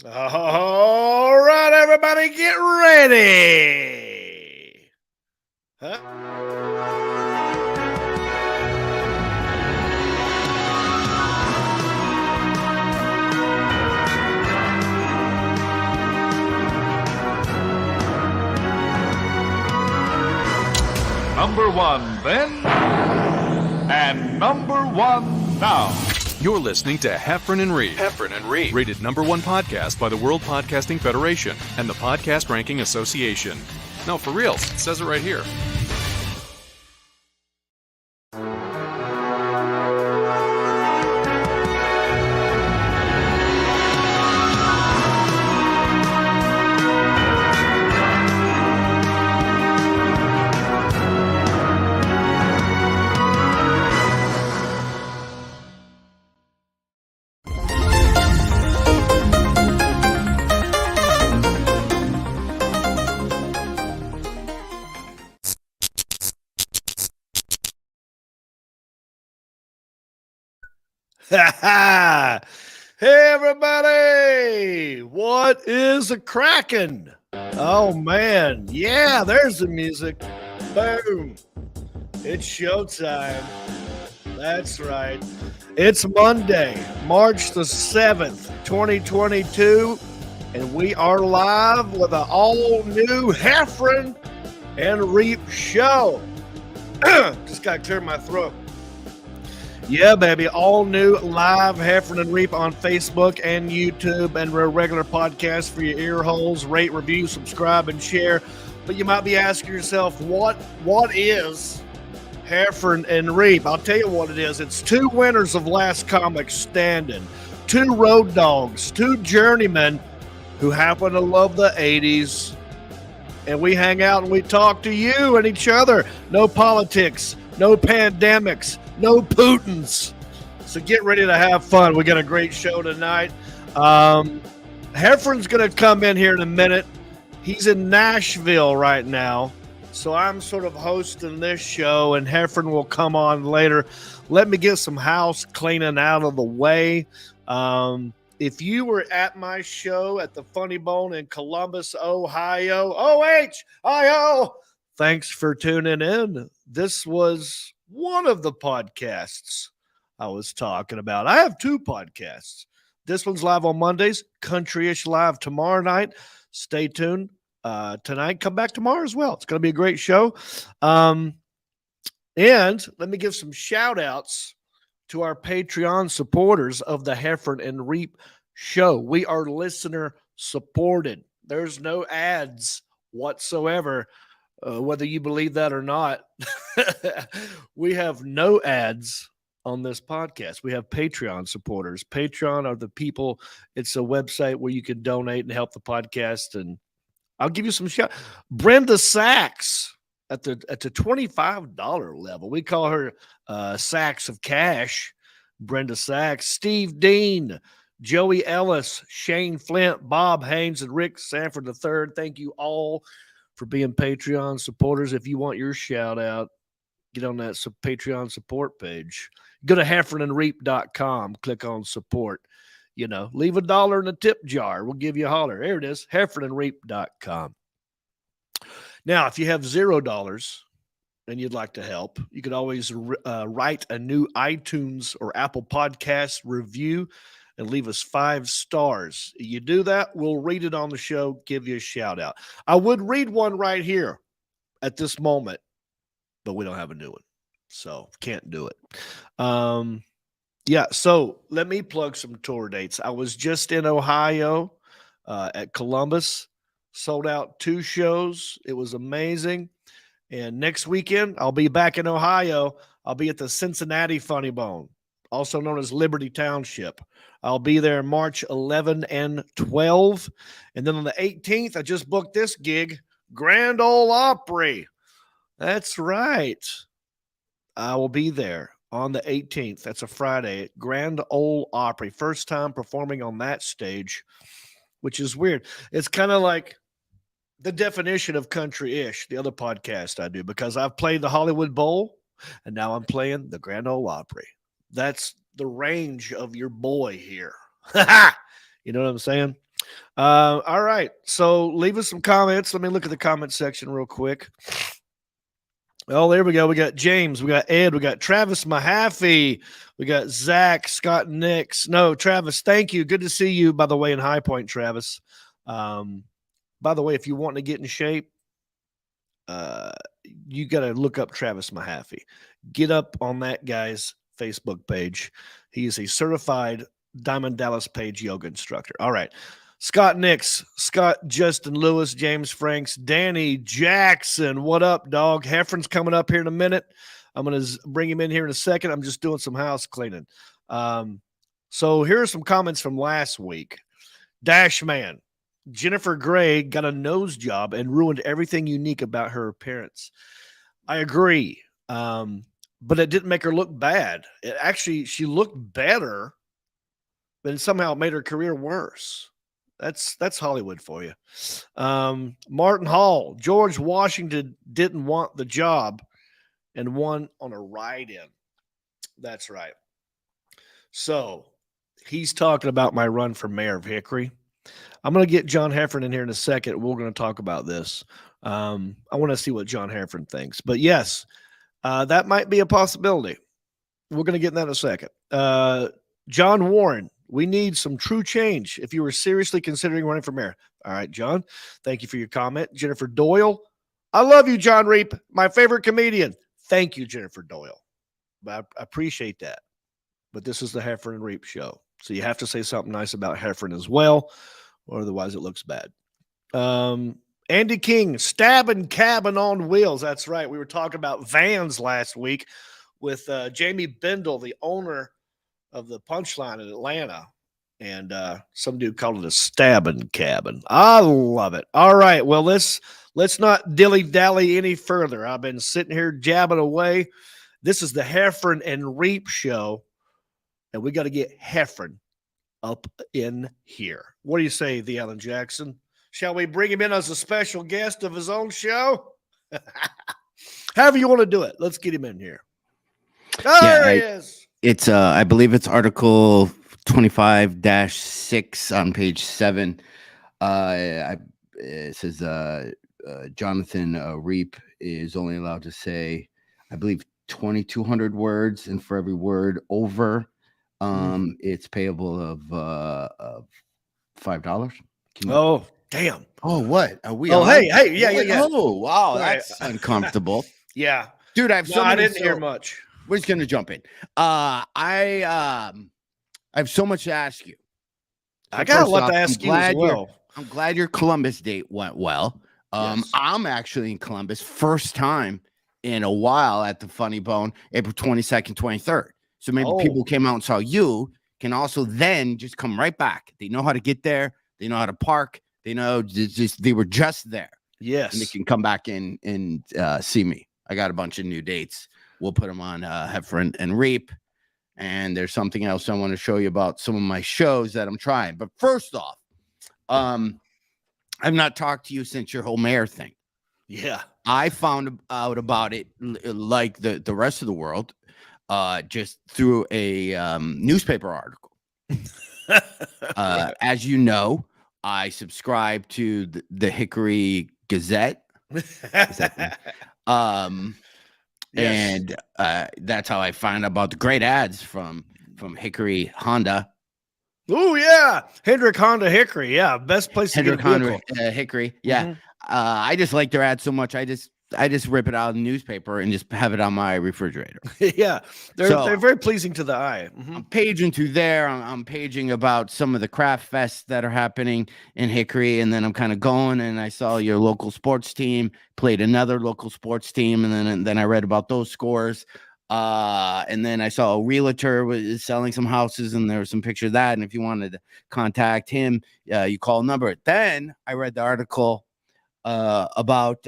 All right, everybody, get ready. Huh? Number one then, and number one now. You're listening to Heffron Reep. Heffron Reep. Rated #1 podcast by the World Podcasting Federation and the Podcast Ranking Association. No, for real, it says it right here. Hey, everybody, what is a crackin'? Oh, man, yeah, there's the music. Boom. It's showtime. That's right. It's Monday, March the 7th, 2022, and we are live with an all-new Heffron and Reep show. Just got to clear my throat. Yeah, baby, all new live Heffron and Reep on Facebook and YouTube and a regular podcast for your ear holes. Rate, review, subscribe, and share. But you might be asking yourself, what is Heffron and Reep? I'll tell you what it is. It's two winners of Last Comic Standing, two road dogs, two journeymen who happen to love the 80s. And we hang out and we talk to you and each other. No politics, no pandemics, no Putins. So get ready to have fun. We got a great show tonight. Heffron's going to come in here in a minute. He's in Nashville right now. So I'm sort of hosting this show, and Heffron will come on later. Let me get some house cleaning out of the way. If you were at my show at the Funny Bone in Columbus, Ohio, Ohio, thanks for tuning in. This was one of the podcasts I was talking about. I have two podcasts. This one's live on Mondays, Countryish live tomorrow night. Stay tuned. Tonight, come back tomorrow as well. It's going to be a great show. And let me give some shout outs to our Patreon supporters of the Heffron and Reep show. We are listener supported. There's no ads whatsoever. Whether you believe that or not, we have no ads on this podcast. We have Patreon supporters. Patreon are the people. It's a website where you can donate and help the podcast. And I'll give you some shout. Brenda Sachs at the $25 level. We call her Sachs of Cash. Brenda Sachs, Steve Dean, Joey Ellis, Shane Flint, Bob Haynes, and Rick Sanford III. Thank you all for being Patreon supporters. If you want your shout out, get on that Patreon support page. Go to heffronandreep.com, click on support. You know, leave $1 in the tip jar. We'll give you a holler. There it is, heffronandreep.com. Now, if you have $0 and you'd like to help, you could always write a new iTunes or Apple Podcast review and leave us 5 stars. You do that, we'll read it on the show, give you a shout out. I would read one right here at this moment, but we don't have a new one, so can't do it. So let me plug some tour dates. I was just in Ohio at Columbus, sold out 2 shows. It was amazing. And next weekend, I'll be back in Ohio. I'll be at the Cincinnati Funny Bone, also known as Liberty Township. I'll be there March 11 and 12. And then on the 18th, I just booked this gig, Grand Ole Opry. That's right. I will be there on the 18th. That's a Friday at Grand Ole Opry. First time performing on that stage, which is weird. It's kind of like the definition of country-ish, the other podcast I do, because I've played the Hollywood Bowl, and now I'm playing the Grand Ole Opry. That's the range of your boy here. You know what I'm saying? All right. So leave us some comments. Let me look at the comment section real quick. Oh, there we go. We got James, we got Ed, we got Travis Mahaffey, we got Zach, Scott Nix. No, Travis, thank you. Good to see you, by the way, in High Point, Travis. By the way, if you want to get in shape, you got to look up Travis Mahaffey. Get up on that guy's Facebook page. He is a certified Diamond Dallas Page yoga instructor. All right. Scott Nix, Scott Justin Lewis, James Franks, Danny Jackson. What up, dog? Heffron's coming up here in a minute. I'm going to bring him in here in a second. I'm just doing some house cleaning. So here are some comments from last week. Dashman, Jennifer Gray got a nose job and ruined everything unique about her appearance. I agree. But it didn't make her look bad. It actually, she looked better, but somehow it made her career worse. That's Hollywood for you. Martin Hall, George Washington didn't want the job and won on a ride-in. That's right. So he's talking about my run for mayor of Hickory. I'm going to get John Heffron in here in a second. We're going to talk about this. I want to see what John Heffron thinks. But yes, that might be a possibility. We're going to get in that in a second. John Warren, we need some true change if you were seriously considering running for mayor. All right, John, thank you for your comment. Jennifer Doyle, I love you, John Reep, my favorite comedian. Thank you, Jennifer Doyle. I appreciate that. But this is the Heffron and Reep show. So you have to say something nice about Heffron as well, or otherwise it looks bad. Andy King, stabbing cabin on wheels. That's right. We were talking about vans last week with Jamie Bindle, the owner of the Punchline in Atlanta. And some dude called it a stabbing cabin. I love it. All right. Well, let's not dilly-dally any further. I've been sitting here jabbing away. This is the Heffron and Reep show, and we got to get Heffron up in here. What do you say, the Alan Jackson? Shall we bring him in as a special guest of his own show? However you want to do it. Let's get him in here. There he is. It's I believe it's Article 25-6 on page 7. It says Jonathan Reep is only allowed to say, I believe, 2,200 words, and for every word over, it's payable of $5. Oh, damn. Oh, what are we? Oh, hey, yeah. Oh, wow, Right. that's uncomfortable. Yeah, Dude, I have I didn't hear much. We're just gonna jump in. I have so much to ask you. I got a lot to ask you as well. I'm glad your Columbus date went well. Yes. I'm actually in Columbus, first time in a while at the Funny Bone, April 22nd, 23rd. So maybe people who came out and saw you can also then just come right back. They know how to get there. They know how to park. They know they were just there. Yes. And they can come back in and see me. I got a bunch of new dates. We'll put them on Heffron and Reep. And there's something else I want to show you about some of my shows that I'm trying. But first off, I've not talked to you since your whole mayor thing. Yeah. I found out about it like the rest of the world, just through a newspaper article. As you know, I subscribe to the Hickory Gazette. And that's how I found out about the great ads from Hickory Honda. Oh yeah, Hendrick Honda Hickory. Yeah, best place to get a vehicle. Hickory. Yeah, I just like their ads so much. I just rip it out of the newspaper and just have it on my refrigerator. Yeah, they're very pleasing to the eye. I'm paging through there. I'm paging about some of the craft fests that are happening in Hickory, and then I'm kind of going, and I saw your local sports team played another local sports team, and then I read about those scores. And then I saw a realtor was selling some houses, and there was some picture of that. And if you wanted to contact him, you call a number. Then I read the article about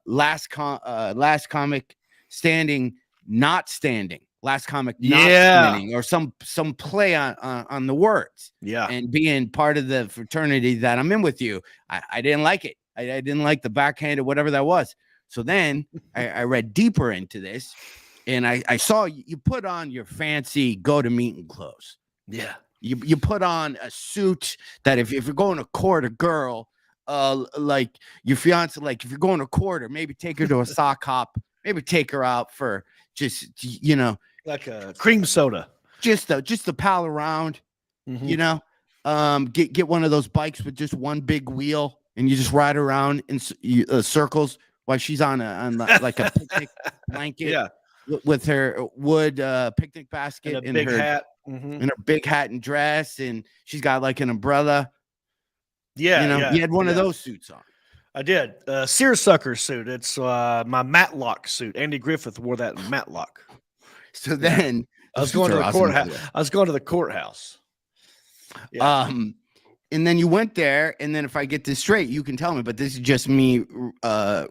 last comic standing, not standing. Last comic not standing, or some play on the words. Yeah, and being part of the fraternity that I'm in with you, I didn't like it. I didn't like the backhand or whatever that was. So then I read deeper into this, and I saw you put on your fancy go-to-meeting clothes. Yeah. You put on a suit that if you're going to court a girl, like your fiance, like if you're going to court, or maybe take her to a sock hop, maybe take her out for just, like a cream soda, just to pal around, get one of those bikes with just one big wheel, and you just ride around in circles while she's on like a picnic blanket, with her wood picnic basket and a big hat. And her big hat and dress, and she's got like an umbrella. You had one of those suits on. I did. Seersucker suit. It's my Matlock suit. Andy Griffith wore that in Matlock. So then I was going to the courthouse. I was going to the courthouse. Yeah. And then you went there, and then if I get this straight, you can tell me, but this is just me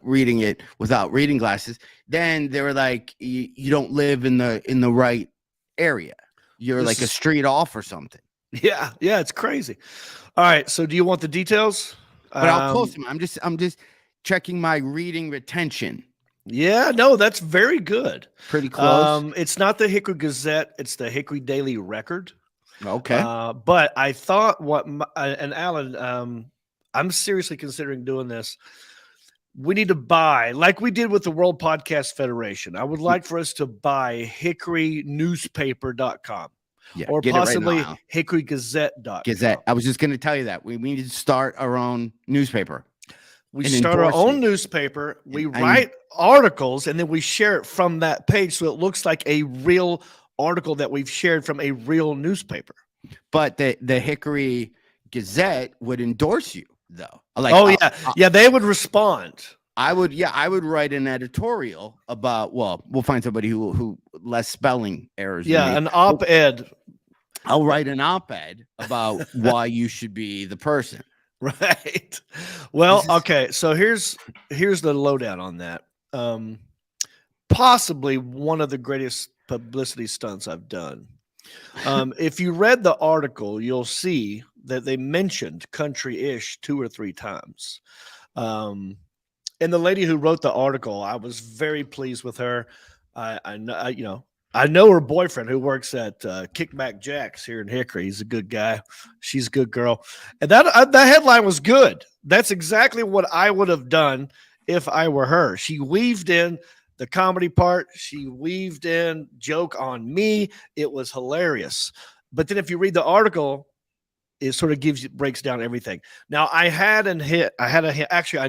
reading it without reading glasses. Then they were like, you don't live in the right area. You're like a street off or something. Yeah, it's crazy. All right, so do you want the details? But I'll post them. I'm just checking my reading retention. Yeah, no, that's very good. Pretty close. It's not the Hickory Gazette; it's the Hickory Daily Record. Okay. But I thought and Alan, I'm seriously considering doing this. We need to buy, like we did with the World Podcast Federation. I would like for us to buy hickorynewspaper.com or possibly hickorygazette.com. Gazette. I was just going to tell you that. We need to start our own newspaper. We start our own newspaper. We write articles, and then we share it from that page so it looks like a real article that we've shared from a real newspaper. But the Hickory Gazette would endorse you, though. They would respond. I would write an editorial about, we'll find somebody who less spelling errors. Yeah, an op-ed. I'll write an op-ed about why you should be the person. Right. Well, okay. So here's the lowdown on that. Possibly one of the greatest publicity stunts I've done. If you read the article, you'll see that they mentioned country-ish 2 or 3 times. And the lady who wrote the article, I was very pleased with her. I know her boyfriend who works at Kickback Jack's here in Hickory. He's a good guy. She's a good girl. And that headline was good. That's exactly what I would have done if I were her. She weaved in the comedy part. She weaved in joke on me. It was hilarious. But then if you read the article, it sort of breaks down everything. Now I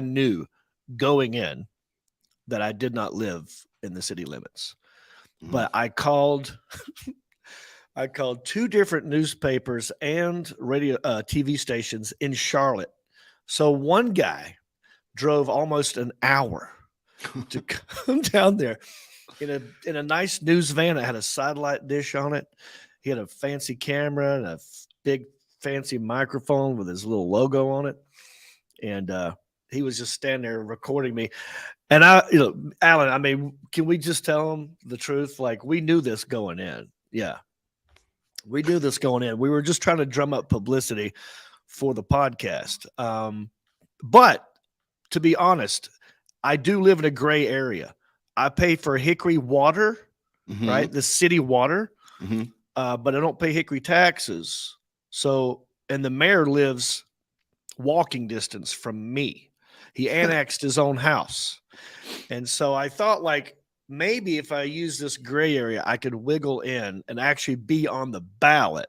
knew going in that I did not live in the city limits. But I called 2 different newspapers and radio TV stations in Charlotte. So one guy drove almost an hour to come down there in a nice news van that had a satellite dish on it. He had a fancy camera and a big fancy microphone with his little logo on it. And he was just standing there recording me. And Alan, can we just tell him the truth? Like, we knew this going in. Yeah. We knew this going in. We were just trying to drum up publicity for the podcast. But to be honest, I do live in a gray area. I pay for Hickory water, right? The city water, but I don't pay Hickory taxes. So, and the mayor lives walking distance from me. He annexed his own house. And so I thought, like, maybe if I use this gray area, I could wiggle in and actually be on the ballot.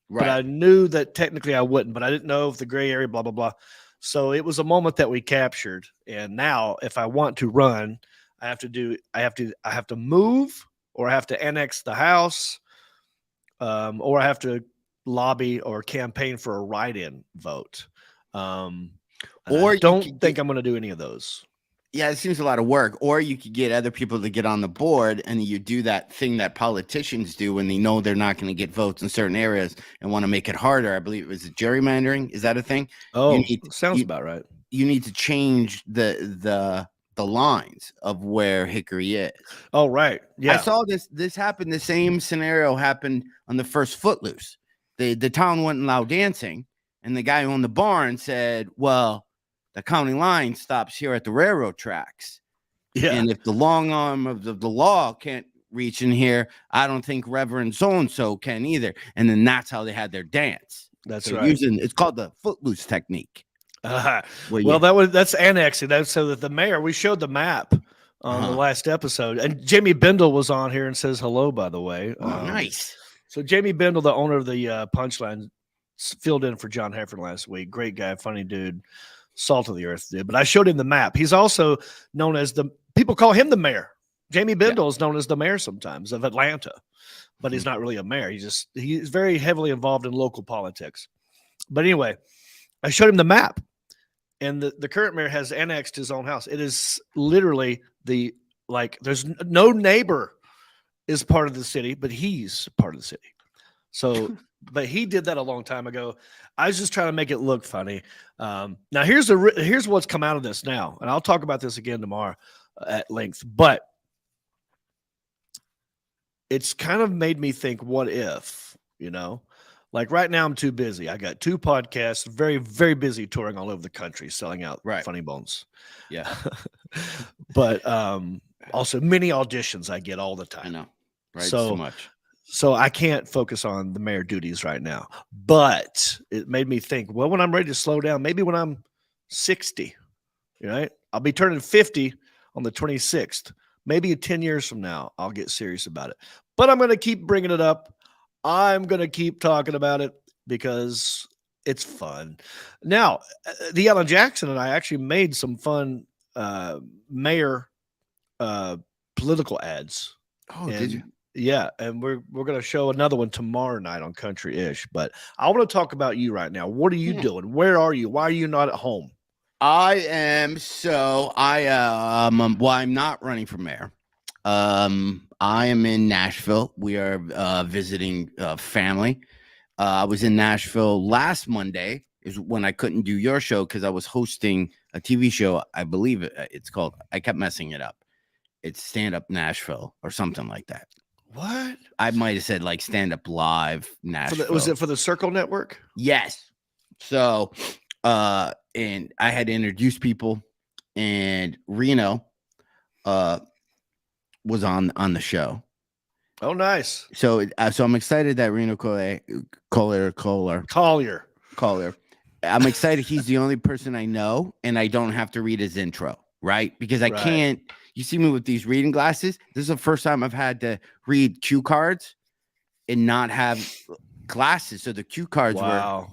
Right. But I knew that technically I wouldn't, but I didn't know if the gray area, blah, blah, blah. So it was a moment that we captured. And now if I want to run, I have to move, or I have to annex the house, or I have to lobby or campaign for a write-in vote. Or I don't think I'm going to do any of those. Yeah, it seems a lot of work. Or you could get other people to get on the board, and you do that thing that politicians do when they know they're not going to get votes in certain areas and want to make it harder. I believe it was gerrymandering. Is that a thing? Oh, sounds about right. You need to change the lines of where Hickory is. Oh, right. Yeah. I saw this happen. The same scenario happened on the first Footloose. The town wouldn't allow dancing, and the guy who owned the barn said, well, the county line stops here at the railroad tracks. Yeah. And if the long arm of the law can't reach in here. I don't think Reverend so-and-so can either. And then that's how they had their dance. That's so right. It's called the footloose technique. That's annexing. That's so that the mayor, we showed the map on the last episode, and Jamie Bindle was on here and says hello, by the way. Nice. So Jamie Bindle, the owner of the Punchline, filled in for John Heffron last week. Great guy, funny dude, salt of the earth dude. But I showed him the map. He's also known as people call him the mayor. Jamie Bindle is known as the mayor sometimes of Atlanta, but he's not really a mayor. He's very heavily involved in local politics. But anyway, I showed him the map. And the current mayor has annexed his own house. It is literally there's no neighbor is part of the city, but he's part of the city. So, but he did that a long time ago. I was just trying to make it look funny. Now here's what's come out of this now, and I'll talk about this again tomorrow at length. But it's kind of made me think, what if, Like right now, I'm too busy. I got 2 podcasts, very, very busy touring all over the country, selling out Funny Bones. Yeah. But also many auditions I get all the time. I know. Right. So much. So I can't focus on the mayor duties right now. But it made me think, well, when I'm ready to slow down, maybe when I'm 60, right? I'll be turning 50 on the 26th. Maybe 10 years from now, I'll get serious about it. But I'm going to keep bringing it up. I'm going to keep talking about it because it's fun. Now, the Alan Jackson and I actually made some fun mayor political ads. Oh, did you? Yeah, and we're going to show another one tomorrow night on Country-ish. But I want to talk about you right now. What are you doing? Where are you? Why are you not at home? I am. So I'm not running for mayor. I am in Nashville. We are visiting family. I was in Nashville last Monday is when I couldn't do your show because I was hosting a TV show. I believe it's called, I kept messing it up. It's Stand Up Nashville or something like that. What? I might have said like Stand Up Live Nashville. Was it for the Circle Network? Yes. So, and I had introduced people, and Reno was on the show. Oh, nice. So I'm excited that Reno Collier. I'm excited. He's the only person I know, and I don't have to read his intro, right? Because I can't. You see me with these reading glasses. This is the first time I've had to read cue cards and not have glasses. So the cue cards were,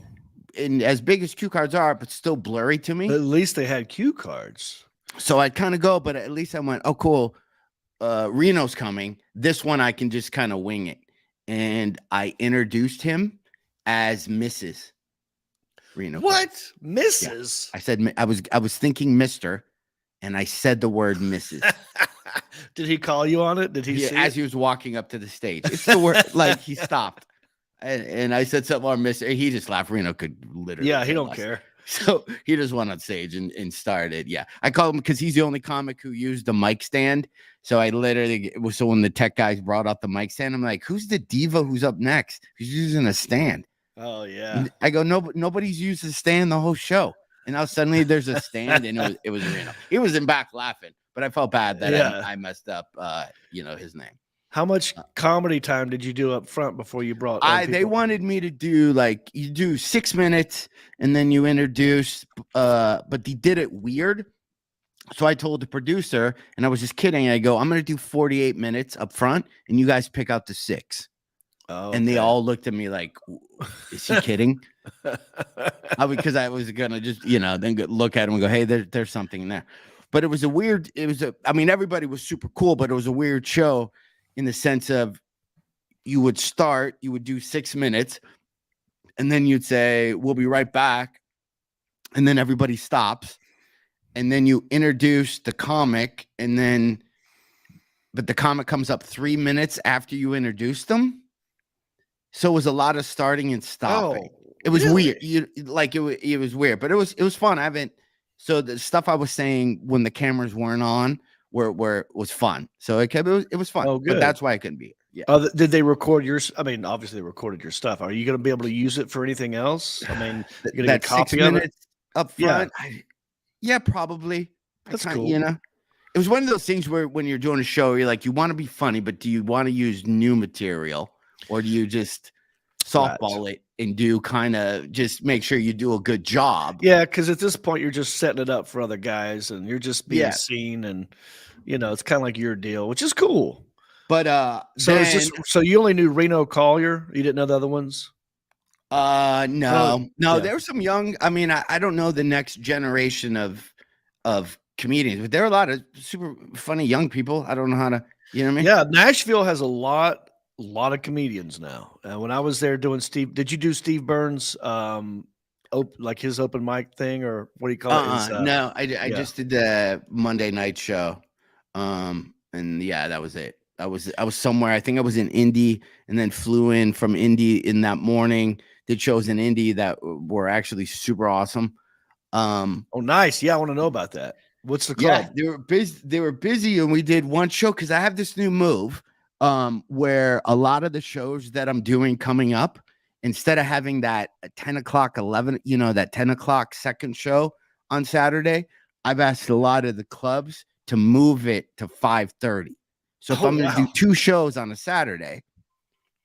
and as big as cue cards are, but still blurry to me. But at least they had cue cards. So I'd kind of go, but at least I went, oh, cool. Reno's coming. This one I can just kind of wing it. And I introduced him as Mrs. Reno. What? Mrs.? Yeah. I said I was thinking Mr. and I said the word Mrs. Did he call you on it? Did he see as he was walking up to the stage? It's the word like he stopped. And I said something on Mr. He just laughed. Reno could literally. Yeah, he don't care. So he just went on stage and started. Yeah. I call him because he's the only comic who used the mic stand. So I literally, so when the tech guys brought out the mic stand, I'm like, who's the diva who's up next? Who's using a stand? Oh, yeah. And I go, nobody's used the stand the whole show. And now suddenly there's a stand and it was Reno. He was in back laughing, but I felt bad that I messed up, his name. How much comedy time did you do up front before you brought? They wanted me to do you do 6 minutes and then you introduce, but they did it weird. So I told the producer, and I was just kidding. I go, I'm going to do 48 minutes up front, and you guys pick out the 6. Oh, and they all looked at me like, is he kidding? Because I was going to just, then look at him and go, hey, there's something in there. But it was everybody was super cool, but it was a weird show in the sense of you would do 6 minutes, and then you'd say, we'll be right back. And then everybody stops. And then you introduce the comic, but the comic comes up 3 minutes after you introduce them. So it was a lot of starting and stopping. Oh, it was weird. It was weird, but it was fun. So the stuff I was saying when the cameras weren't on was fun. So it was fun. Oh, good. But that's why I couldn't be here. Yeah. Did they record yours? I mean, obviously they recorded your stuff. Are you going to be able to use it for anything else? I mean, you're going to get a copy of it up front. Yeah, probably. That's cool. It was one of those things where when you're doing a show, you're like, you want to be funny, but do you want to use new material, or do you just softball it and do kind of just make sure you do a good job? Yeah, because at this point you're just setting it up for other guys, and you're just being seen, and it's kind of like your deal, which is cool. But so you only knew Reno Collier? You didn't know the other ones? No. There were some young. I mean, I don't know the next generation of comedians, but there are a lot of super funny young people. I don't know how to, you know what I mean? Yeah, Nashville has a lot of comedians now. When I was there doing did you do Steve Burns like his open mic thing, or what do you call it? No, I just did the Monday night show. And yeah, that was it. I was somewhere. I think I was in Indy, and then flew in from Indy in that morning. Did shows in Indy that were actually super awesome. Oh, nice. Yeah, I want to know about that. What's the club? Yeah, they were busy, and we did one show because I have this new move where a lot of the shows that I'm doing coming up, instead of having that 10 o'clock, 11, that 10 o'clock second show on Saturday, I've asked a lot of the clubs to move it to 5:30. So if I'm going to do 2 shows on a Saturday,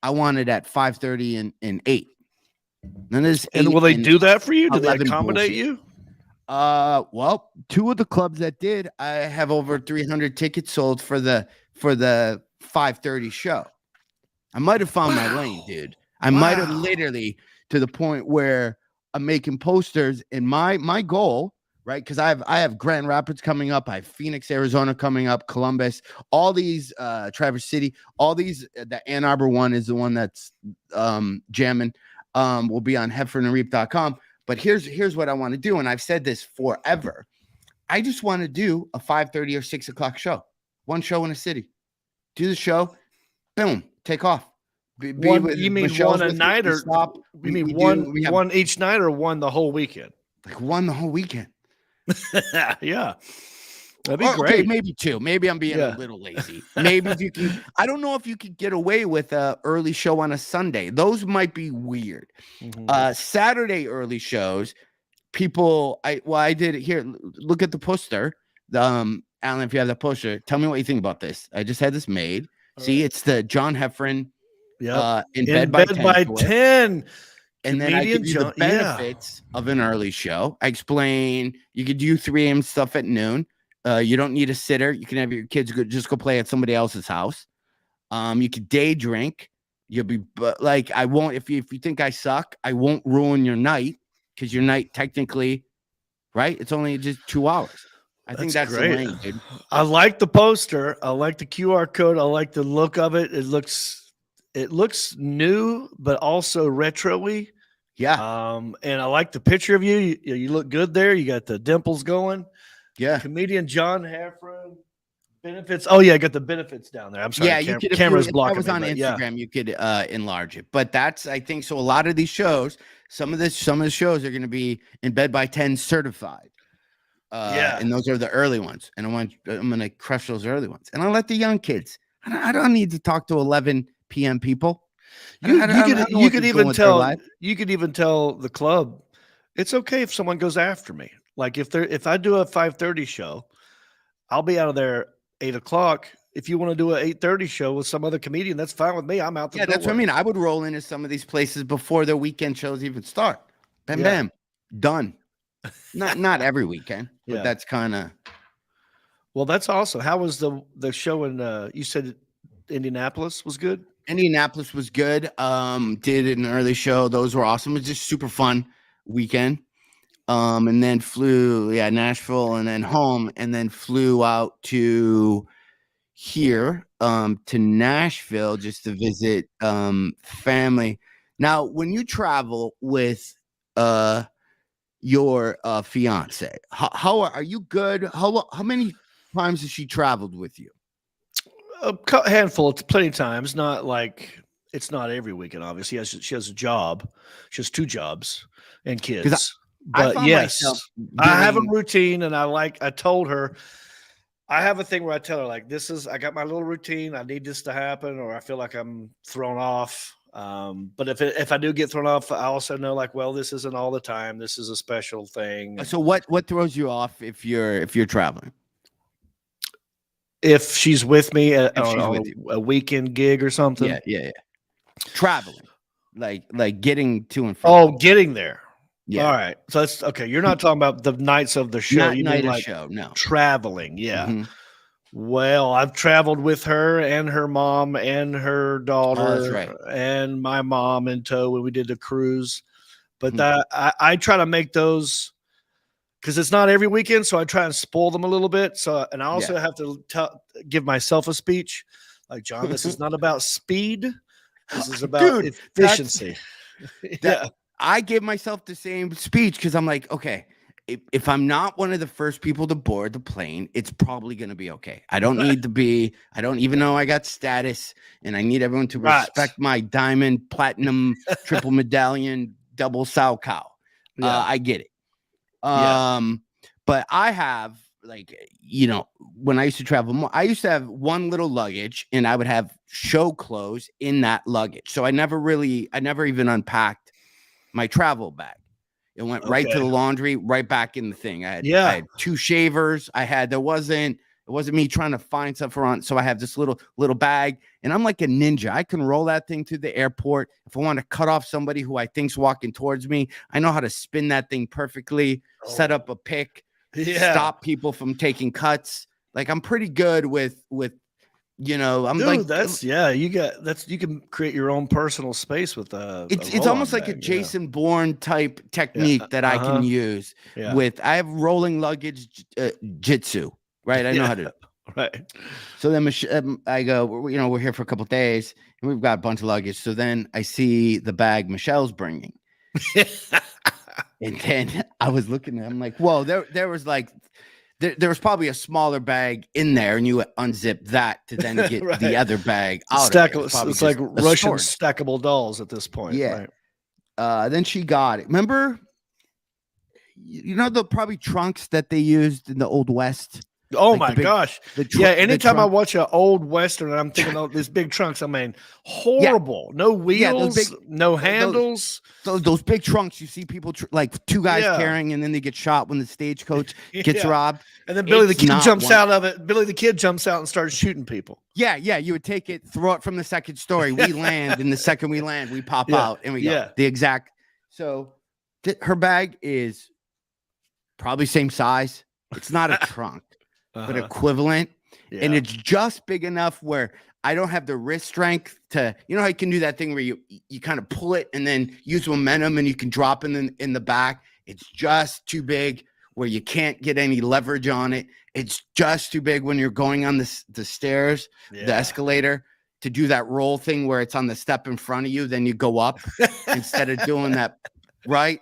I want it at 5:30 and 8. And will they do that for you? Do they accommodate you? Well, 2 of the clubs that did, I have over 300 tickets sold for the 5:30 show. I might have found my lane, dude. I might have literally, to the point where I'm making posters, and my goal, right? Because I have Grand Rapids coming up, I have Phoenix, Arizona coming up, Columbus, all these, Traverse City, all these. The Ann Arbor one is the one that's jamming. Will be on heffronreep.com. But here's what I want to do, and I've said this forever. I just want to do a 5:30 or 6 o'clock show, one show in a city. Do the show, boom, take off. You mean one a night, or you mean one each night, or one the whole weekend? Like one the whole weekend. Yeah. That'd be great. Okay, maybe 2. Maybe I'm being a little lazy. Maybe if you can, I don't know if you could get away with a early show on a Sunday. Those might be weird. Mm-hmm. Saturday early shows, I did it here. Look at the poster. Alan, if you have that poster, tell me what you think about this. I just had this made. See, it's the John Heffron. Yeah. In bed by 10. And then I give you the benefits of an early show. I explain you could do 3 a.m. stuff at noon. You don't need a sitter. You can have your kids just go play at somebody else's house. You could day drink. You'll be like, I won't, if you think I suck, I won't ruin your night, because your night technically, right? It's only just 2 hours. I think that's great. The lane, dude. I like the poster. I like the QR code. I like the look of it. It looks new, but also retro-y. Yeah. And I like the picture of you. You look good there. You got the dimples going. Yeah. Comedian John Heffron. Benefits. Oh yeah, I got the benefits down there. I'm sorry. Yeah, you could. Camera's blocking. If I was on Instagram, you could enlarge it. But that's, I think, so. A lot of these shows, some of the shows are going to be in bed by 10 certified. And those are the early ones. And I'm going to crush those early ones. And I'll let the young kids. I don't need to talk to 11 p.m. people. You could even tell the club it's okay if someone goes after me. Like if I do a 5:30 show, I'll be out of there 8 o'clock. If you want to do an 8:30 show with some other comedian, that's fine with me. I'm out the door. That's what I mean. I would roll into some of these places before their weekend shows even start. Bam, bam, done. Not every weekend, but that's kind of. Well, that's awesome. How was the show in? You said Indianapolis was good. Indianapolis was good. Did an early show. Those were awesome. It was just super fun weekend. And then flew, Nashville, and then home, and then flew out to here, to Nashville just to visit family. Now, when you travel with your fiance, how are you good? How many times has she traveled with you? A handful, plenty of times. Not like it's not every weekend. Obviously, she has a job. She has 2 jobs and kids. But yes, I have a routine, and I told her, I have a thing where I tell her, like, I got my little routine. I need this to happen, or I feel like I'm thrown off. But if I do get thrown off, I also know, like, well, this isn't all the time. This is a special thing. So what throws you off if you're traveling? if she's with me she's on with you. a weekend gig or something. Yeah. Traveling, like getting to and from. Oh, getting there. Yeah. All right. So that's okay. You're not talking about the nights of the show. Not You night mean of like show. No. traveling. Yeah. Mhm. Well, I've traveled with her and her mom and her daughter that's right. and my mom in tow when we did the cruise. But Mhm. I try to make those because it's not every weekend, so I try and spoil them a little bit. So, and I also have to give myself a speech, like John. This is not about speed. This is about Dude, efficiency. Yeah, I give myself the same speech because I'm like, okay, if I'm not one of the first people to board the plane, it's probably going to be okay. I don't need to be. I don't even know I got status, and I need everyone to respect my diamond, platinum, triple medallion, double sow cow. I get it. But I have, like, when I used to travel more, I used to have one little luggage and I would have show clothes in that luggage. So I never even unpacked my travel bag. It went right to the laundry, right back in the thing. I had 2 shavers. It wasn't me trying to find stuff around. So I have this little bag, and I'm like a ninja. I can roll that thing to the airport. If I want to cut off somebody who I think's walking towards me, I know how to spin that thing perfectly, set up a pick, stop people from taking cuts. Like, I'm pretty good with I'm dude, like, you can create your own personal space with it's almost like a Jason Bourne type technique that I can use with. I have rolling luggage jitsu, right? I know how to. Right. So then I go, we're here for a couple of days and we've got a bunch of luggage. So then I see the bag Michelle's bringing. And then I was looking at it, I'm like, whoa, there was like, there was probably a smaller bag in there, and you unzip that to then get the other bag out. It's like Russian stackable dolls at this point. Yeah. Right. Then she got it. Remember, the probably trunks that they used in the Old West. Oh, like my gosh. Anytime I watch an old Western, I'm thinking of these big trunks. I mean, horrible. No wheels, no handles. Those big trunks you see people like 2 guys carrying, and then they get shot when the stagecoach gets robbed. And then Billy the Kid jumps out of it. Billy the Kid jumps out and starts shooting people. Yeah. You would take it, throw it from the second story. We land, and the second we land, we pop out, and we go. The exact. So her bag is probably same size. It's not a trunk. But equivalent, and it's just big enough where I don't have the wrist strength to, how you can do that thing where you kind of pull it and then use momentum and you can drop it in the back. It's just too big where you can't get any leverage on it. It's just too big when you're going on the stairs, the escalator, to do that roll thing where it's on the step in front of you, then you go up instead of doing that, right?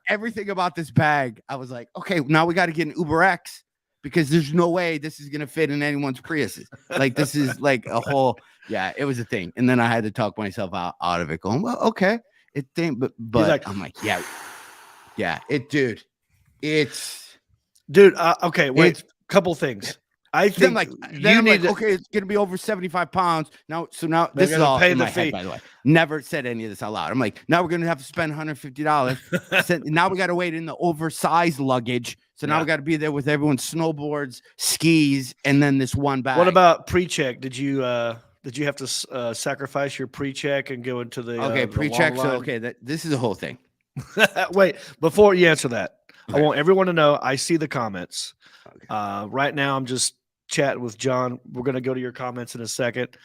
Everything about this bag, I was like, okay, now we got to get an Uber X. Because there's no way this is going to fit in anyone's Priuses. Like, this is like a whole, it was a thing. And then I had to talk myself out of it going, well, okay. But like, I'm like, dude, okay, wait, couple things. I think okay, it's going to be over 75 pounds. Now, this is all in my head, by the way. Never said any of this out loud. I'm like, now we're going to have to spend $150. Now we got to wait in the oversized luggage. So now we got to be there with everyone's snowboards, skis, and then this one bag. What about PreCheck? Did you have to sacrifice your PreCheck and go into the PreCheck? So this is the whole thing. Wait, before you answer that, I want everyone to know I see the comments. Right now, I'm just chatting with John. We're going to go to your comments in a second.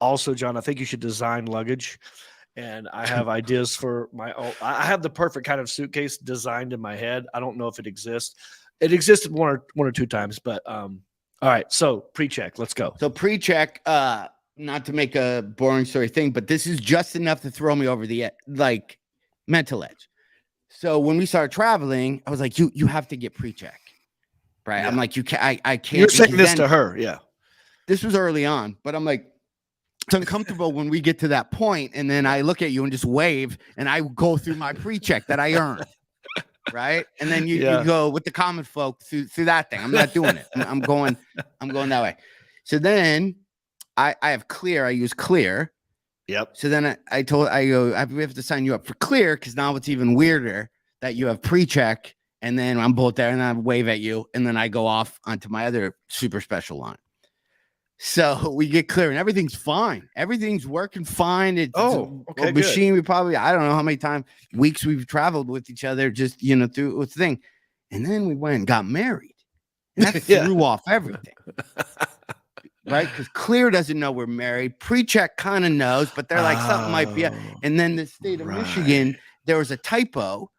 Also, John, I think you should design luggage. And I have ideas for my own. I have the perfect kind of suitcase designed in my head. I don't know if it exists. It existed one or two times, but all right. So PreCheck, let's go. So PreCheck, not to make a boring story thing, but this is just enough to throw me over the mental edge. So when we started traveling, I was like, you have to get PreCheck, right? I'm like, I can't. You're saying this to her, This was early on, but I'm like, it's uncomfortable when we get to that point, and then I look at you and just wave, and I go through my PreCheck that I earned, right? And then you go with the common folk through that thing. I'm not doing it. I'm going that way. So then I have Clear. I use Clear. Yep. So then we have to sign you up for Clear because now it's even weirder that you have PreCheck and then I'm both there, and I wave at you, and then I go off onto my other super special line. So we get clear, and everything's fine. Everything's working fine. It's a okay, machine. We probably, I don't know how many weeks we've traveled with each other, just through the thing. And then we went and got married, and that threw off everything. Right? Because Clear doesn't know we're married. PreCheck kind of knows, but they're like, something might be. And then the state of Michigan, there was a typo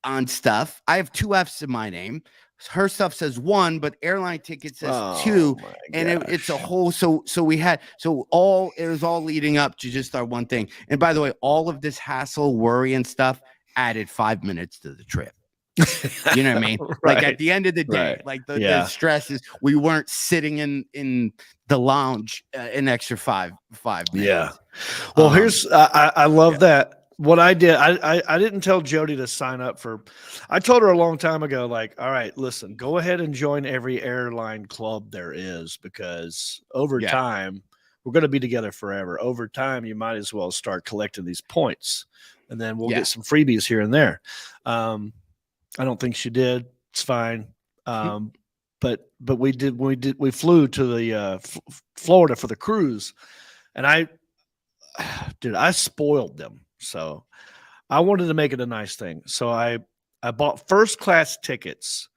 on stuff. I have 2 F's in my name. Her stuff says 1, but airline ticket says 2, and it's a whole. So it was all leading up to just our one thing. And by the way, all of this hassle, worry, and stuff added 5 minutes to the trip. You know what I mean? Like at the end of the day, like the stress is we weren't sitting in the lounge an extra five minutes. Yeah. Well, here's I love that. What I did, I didn't tell Jody to sign up for. I told her a long time ago, like, all right, listen, go ahead and join every airline club there is, because over time we're going to be together forever. Over time, you might as well start collecting these points, and then we'll get some freebies here and there. I don't think she did. It's fine. But we flew to the Florida for the cruise, and I spoiled them. So I wanted to make it a nice thing. So I bought first class tickets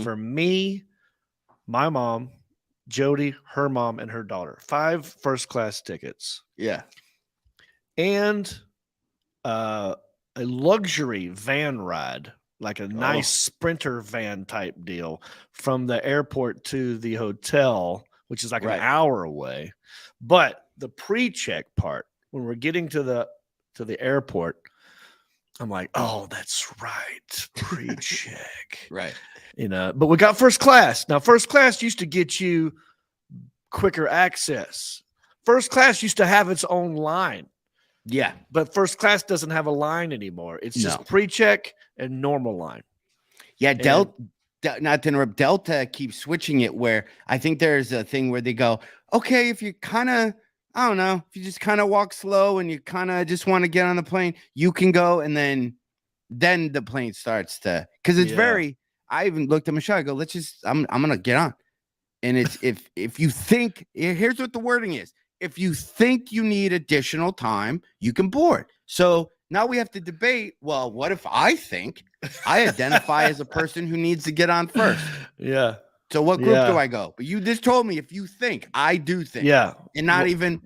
for me, my mom, Jody, her mom, and her daughter. 5 first class tickets. Yeah. And a luxury van ride, like a nice Sprinter van type deal from the airport to the hotel, which is like an hour away. But the pre-check part, when we're getting to the airport, I'm like, oh, that's right, pre-check. Right. But we got first class. Now, first class used to get you quicker access. First class used to have its own line. Yeah. But first class doesn't have a line anymore. It's just pre-check and normal line. Yeah, not to interrupt, Delta keeps switching it, where I think there's a thing where they go, okay, if you kind of, I don't know, if you just kind of walk slow and you kind of just want to get on the plane, you can go, and then the plane starts to, because it's I even looked at Michelle, I go, I'm gonna get on. And it's if you think, here's what the wording is. If you think you need additional time, you can board. So now we have to debate, well, what if I think I identify as a person who needs to get on first? Yeah. So what group do I go? But you just told me if you think, I do think. Yeah. And not even.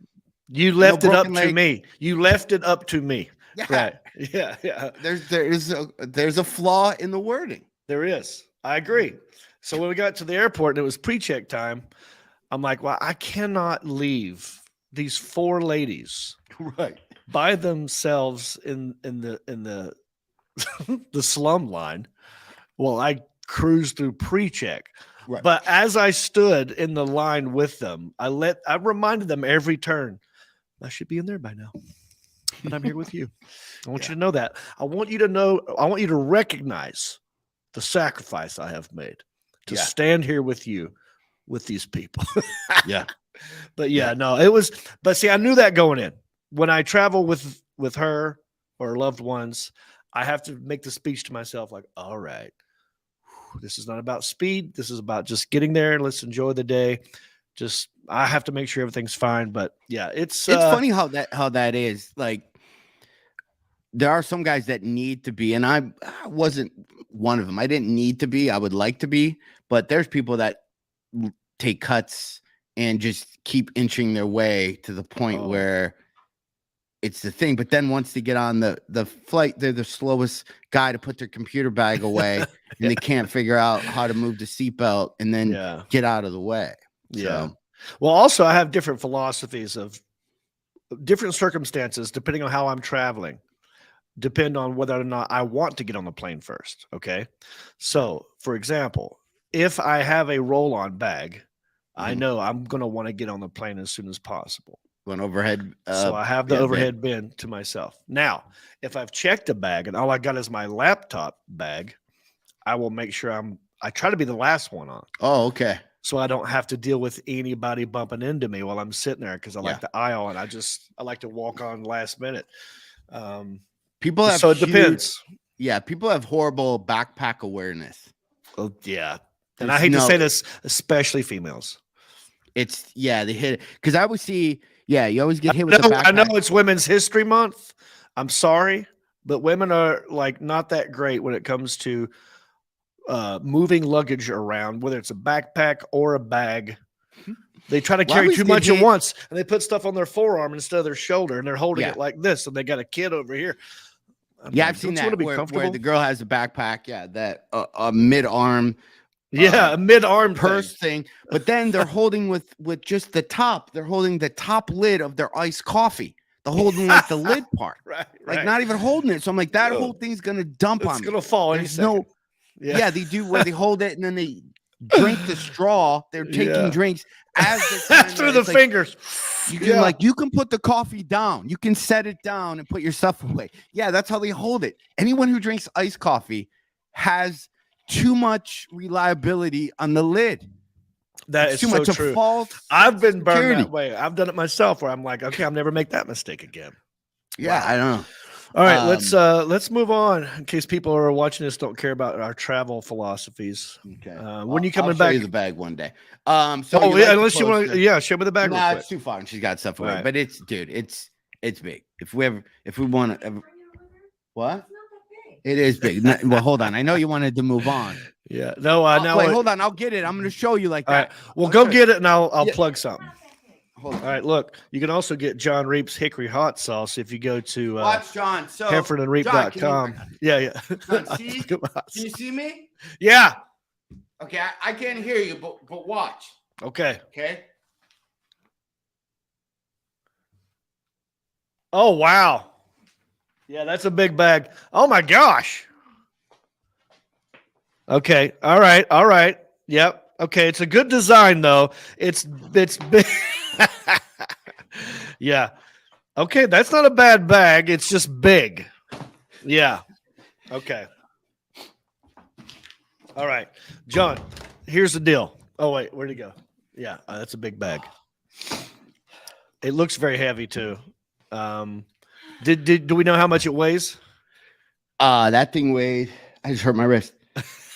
You left it up to me. You left it up to me. Yeah. Right. Yeah. Yeah. There's a flaw in the wording. There is. I agree. So when we got to the airport and it was pre-check time, I'm like, well, I cannot leave these 4 ladies by themselves in the the slum line while I cruise through pre-check. Right. But as I stood in the line with them, I reminded them every turn, I should be in there by now, but I'm here with you. I want you to know that. I want you to recognize the sacrifice I have made to stand here with you, with these people. But no, it was, but see, I knew that going in. When I travel with her or loved ones, I have to make the speech to myself like, all right, this is not about speed. This is about just getting there. Let's enjoy the day. I have to make sure everything's fine. But yeah, it's funny how that is. Like, there are some guys that need to be, and I wasn't one of them. I didn't need to be. I would like to be, but there's people that take cuts and just keep inching their way to the point where it's the thing. But then once they get on the flight, they're the slowest guy to put their computer bag away, and they can't figure out how to move the seatbelt and then get out of the way. Yeah. So. Well, also, I have different philosophies of different circumstances depending on how I'm traveling. Depend on whether or not I want to get on the plane first. Okay. So, for example, if I have a roll-on bag, I know I'm going to want to get on the plane as soon as possible. An overhead. So I have the overhead bin to myself. Now, if I've checked a bag and all I got is my laptop bag, I will make sure I try to be the last one on. Oh, okay. So I don't have to deal with anybody bumping into me while I'm sitting there, because I like the aisle and I like to walk on last minute. People have so it depends. Yeah, people have horrible backpack awareness. Oh, yeah. And There's I hate to say this, especially females. They hit it because I always see. Yeah, you always get hit with the backpack. I know it's Women's History Month. I'm sorry, but women are like not that great when it comes to moving luggage around, whether it's a backpack or a bag. They try to carry too much at once, and they put stuff on their forearm instead of their shoulder, and they're holding it like this, and they got a kid over here. I've seen that where the girl has a backpack. Yeah, that a mid-arm. A mid-arm purse thing. But then they're holding with just the top. They're holding the top lid of their iced coffee. They're holding like the lid part. Right. Like not even holding it. So I'm like, that whole thing's gonna dump on me. It's gonna fall any second. They do where they hold it and then they drink the straw. They're taking drinks as through the fingers. You can put the coffee down. You can set it down and put your stuff away. Yeah, that's how they hold it. Anyone who drinks iced coffee has too much reliability on the lid. That is too so much true. False I've been burned security. that way. I've done it myself where I'm like, okay, I'll never make that mistake again. Yeah, I don't know. All right, let's move on in case people who are watching this don't care about our travel philosophies. Okay. When you coming I'll back? Show you the bag one day. Unless you want to, show me the bag. No, it's too far, and she's got stuff away. Right. But it's big. If we want to, what? It is big. Well, hold on. I know you wanted to move on. Yeah. No. Now wait. Hold on. I'll get it. I'm going to show you like that. Right. Well, go get it, and I'll plug something. All right. Look, you can also get John Reep's Hickory Hot Sauce if you go to watch John. So HeffronandReep.com. Yeah. John, see? Can you see me? Yeah. Okay. I can't hear you, but watch. Okay. Okay. Oh wow. Yeah, that's a big bag. Oh my gosh. Okay. All right. Yep. Okay. It's a good design though. It's big. Yeah. Okay. That's not a bad bag. It's just big. Yeah. Okay. All right. John, here's the deal. Oh wait, where'd he go? Yeah. That's a big bag. It looks very heavy too. Do we know how much it weighs? That thing weighed. I just hurt my wrist.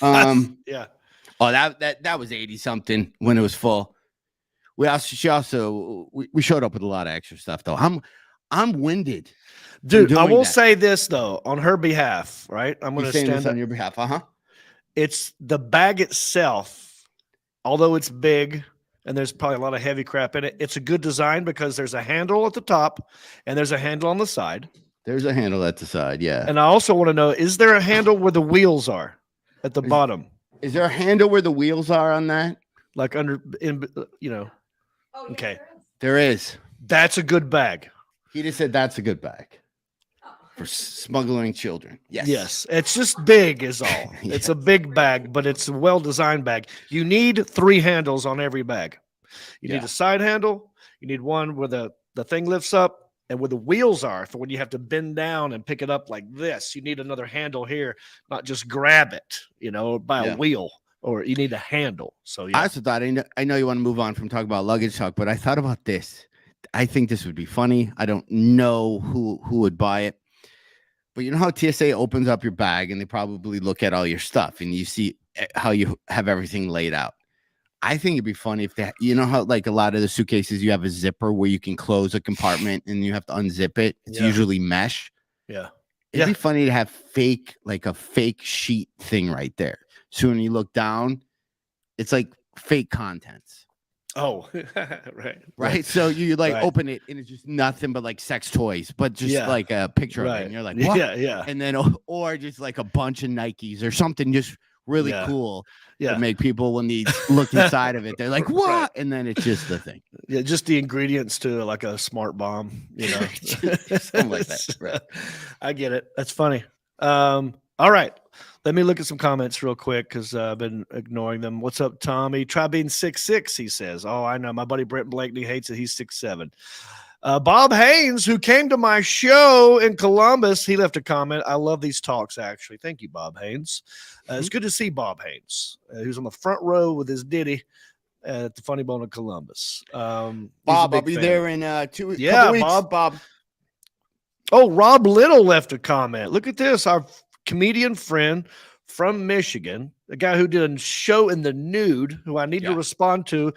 Yeah. Oh, that was 80 something when it was full. We showed up with a lot of extra stuff though. I'm winded, dude. I will say this though on her behalf, right? I'm going to stand on your behalf. It's the bag itself, although it's big. And there's probably a lot of heavy crap in it. It's a good design because there's a handle at the top and there's a handle on the side. There's a handle at the side, yeah. And I also want to know, is there a handle where the wheels are at the bottom? Is there a handle where the wheels are on that? Like Oh, okay. There is. That's a good bag. He just said that's a good bag. For smuggling children. Yes. It's just big is all. Yeah. It's a big bag, but it's a well-designed bag. You need 3 handles on every bag. You need a side handle. You need one where the thing lifts up and where the wheels are for when you have to bend down and pick it up like this. You need another handle here, not just grab it, by a wheel, or you need a handle. So yeah. I also thought, I know you want to move on from talking about luggage talk, but I thought about this. I think this would be funny. I don't know who would buy it. But you know how TSA opens up your bag and they probably look at all your stuff and you see how you have everything laid out. I think it'd be funny if they, how like a lot of the suitcases, you have a zipper where you can close a compartment and you have to unzip it. It's usually mesh. Yeah. It'd be funny to have a fake sheet thing right there. So when you look down, it's like fake contents. Oh, right. So you open it and it's just nothing but like sex toys, but just like a picture of it. And you're like, what? Yeah. And then, or just like a bunch of Nikes or something just really cool to make people, when they look inside of it, they're like, what? Right. And then it's just the thing. Yeah. Just the ingredients to like a smart bomb, Something like that. Right. I get it. That's funny. All right. Let me look at some comments real quick because I've been ignoring them. What's up, Tommy? Try being 6'6", he says. Oh, I know. My buddy Brent Blakeney hates it. He's 6'7". Bob Haynes, who came to my show in Columbus, he left a comment. I love these talks, actually. Thank you, Bob Haynes. It's good to see Bob Haynes. He was on the front row with his ditty at the Funny Bone in Columbus. Bob, I'll be there in 2 weeks. Yeah, Bob. Oh, Rob Little left a comment. Look at this. Our comedian friend from Michigan, a guy who did a show in the nude, who I need to respond to.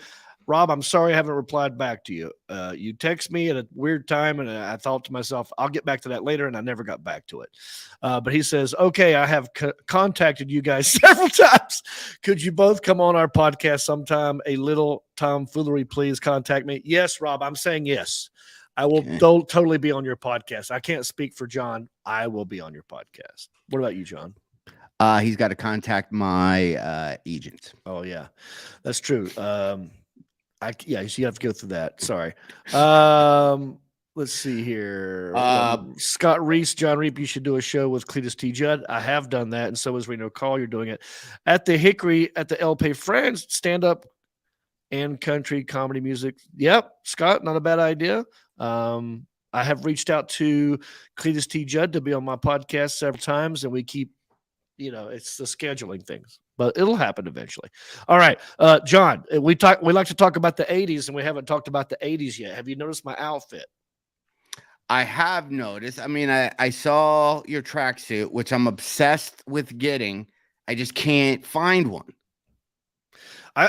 Rob, I'm sorry I haven't replied back to you. You text me at a weird time, and I thought to myself, I'll get back to that later, and I never got back to it. But he says, okay, I have contacted you guys several times. Could you both come on our podcast sometime? A little tomfoolery, please contact me. Yes, Rob, I'm saying yes. I will totally be on your podcast. I can't speak for John. I will be on your podcast. What about you, John? He's got to contact my agent. Oh, yeah, that's true. You have to go through that. Sorry. Let's see here. Scott Reese, John Reep, you should do a show with Cletus T. Judd. I have done that, and so is Reno Call. You're doing it at the Hickory at the El Pay Friends stand-up and country comedy music. Yep, Scott, not a bad idea. I have reached out to Cletus T. Judd to be on my podcast several times, and we keep, it's the scheduling things, but it'll happen eventually. All right, John, we like to talk about the 80s, and we haven't talked about the 80s yet. Have you noticed my outfit? I have noticed. I mean, I saw your tracksuit, which I'm obsessed with getting. I just can't find one.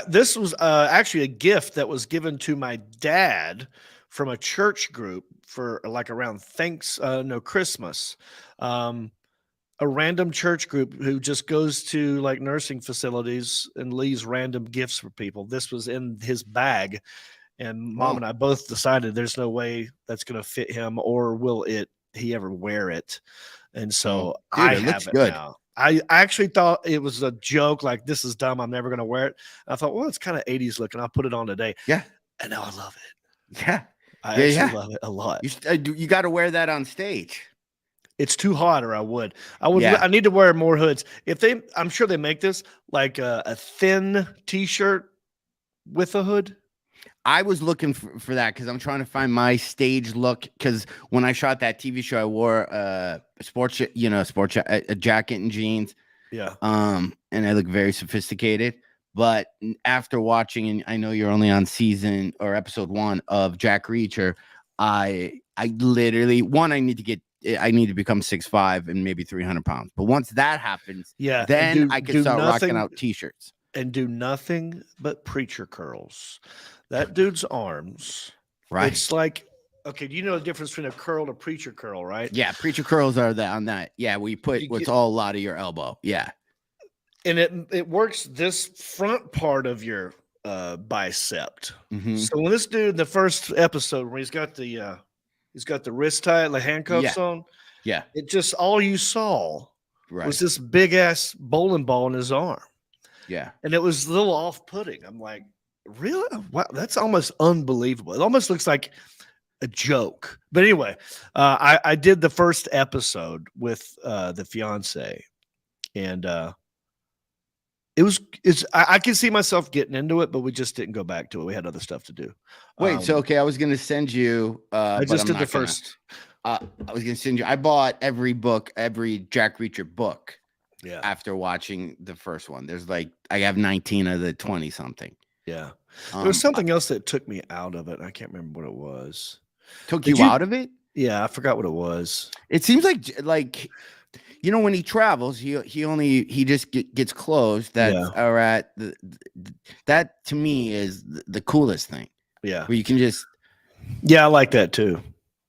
This was actually a gift that was given to my dad from a church group for like around Christmas. A random church group who just goes to like nursing facilities and leaves random gifts for people. This was in his bag, and Mom and I both decided there's no way that's going to fit him, or will he ever wear it. And so I have it now. I actually thought it was a joke, like, this is dumb, I'm never going to wear it. I thought, well, it's kind of 80s looking, I'll put it on today. Yeah. And now I love it. Yeah. I actually love it a lot. You got to wear that on stage. It's too hot, or I would. I need to wear more hoods. I'm sure they make this like a thin T-shirt with a hood. I was looking for that because I'm trying to find my stage look. Because when I shot that TV show, I wore a jacket and jeans. Yeah. And I look very sophisticated. But after watching, and I know you're only on season or episode 1 of Jack Reacher, I literally I need to become 6'5" and maybe 300 pounds. But once that happens, then I can start rocking out T-shirts. And do nothing but preacher curls. That dude's arms. Right. It's like, okay, do you know the difference between a curl and a preacher curl, right? Yeah, preacher curls are on that. Yeah, we put what's all a lot of your elbow. Yeah. And it works this front part of your bicep. Mm-hmm. So when this dude in the first episode, where he's got the wrist tie, the handcuffs on. Yeah. It just, all you saw was this big ass bowling ball in his arm. Yeah. And it was a little off-putting. I'm like, really? Wow, that's almost unbelievable. It almost looks like a joke. But anyway, I did the first episode with the fiance, and I can see myself getting into it, but we just didn't go back to it. We had other stuff to do. Wait, I was going to send you. I just did the first. I was going to send you. I bought every Jack Reacher book. Yeah. After watching the first one, I have 19 of the 20 something. Yeah. There was something else that took me out of it. I can't remember what it was. Took you out of it? Yeah, I forgot what it was. It seems like when he travels, he just gets clothes that are at that to me is the coolest thing. Yeah. Where you can just. Yeah, I like that too.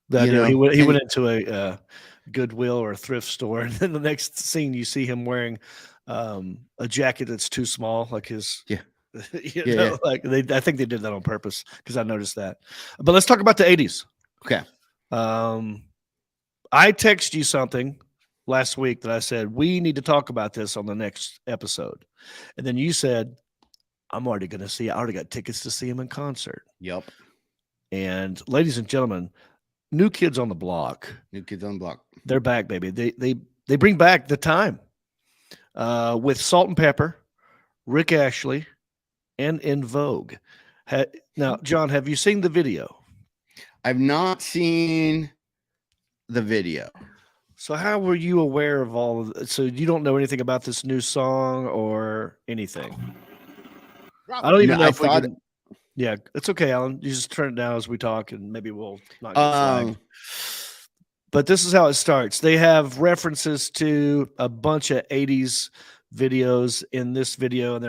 He went into a Goodwill or a thrift store, and then the next scene you see him wearing a jacket that's too small, like his. Yeah. Like I think they did that on purpose, because I noticed that. But let's talk about the 80s. Okay. I texted you something last week that I said we need to talk about this on the next episode, and then you said, I'm already going to see. I already got tickets to see him in concert. Yep. And ladies and gentlemen, New Kids on the Block. They're back, baby. They bring back the time with Salt and Pepper, Rick Ashley, and In Vogue. Now, John, have you seen the video? I've not seen the video. So how were you aware of all of it? So you don't know anything about this new song or anything? I don't even know if we can. Yeah, it's okay, Alan. You just turn it down as we talk, and maybe we'll not get flagged. But this is how it starts. They have references to a bunch of 80s videos in this video, and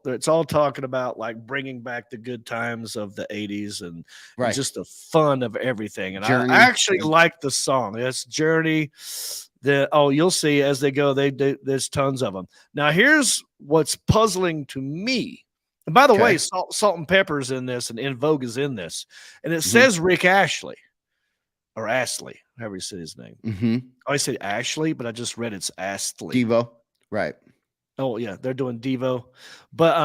it's all talking about like bringing back the good times of the 80s and Right. just the fun of everything. And Journey. I actually like the song. That's Journey. You'll see as they go, there's tons of them. Now, here's what's puzzling to me. And by the way, Salt and Pepper's in this, and In Vogue is in this, and it says Rick Astley or Astley, however you say his name. I say Ashley, but I just read it's Astley. Devo, right? Oh yeah, they're doing Devo, but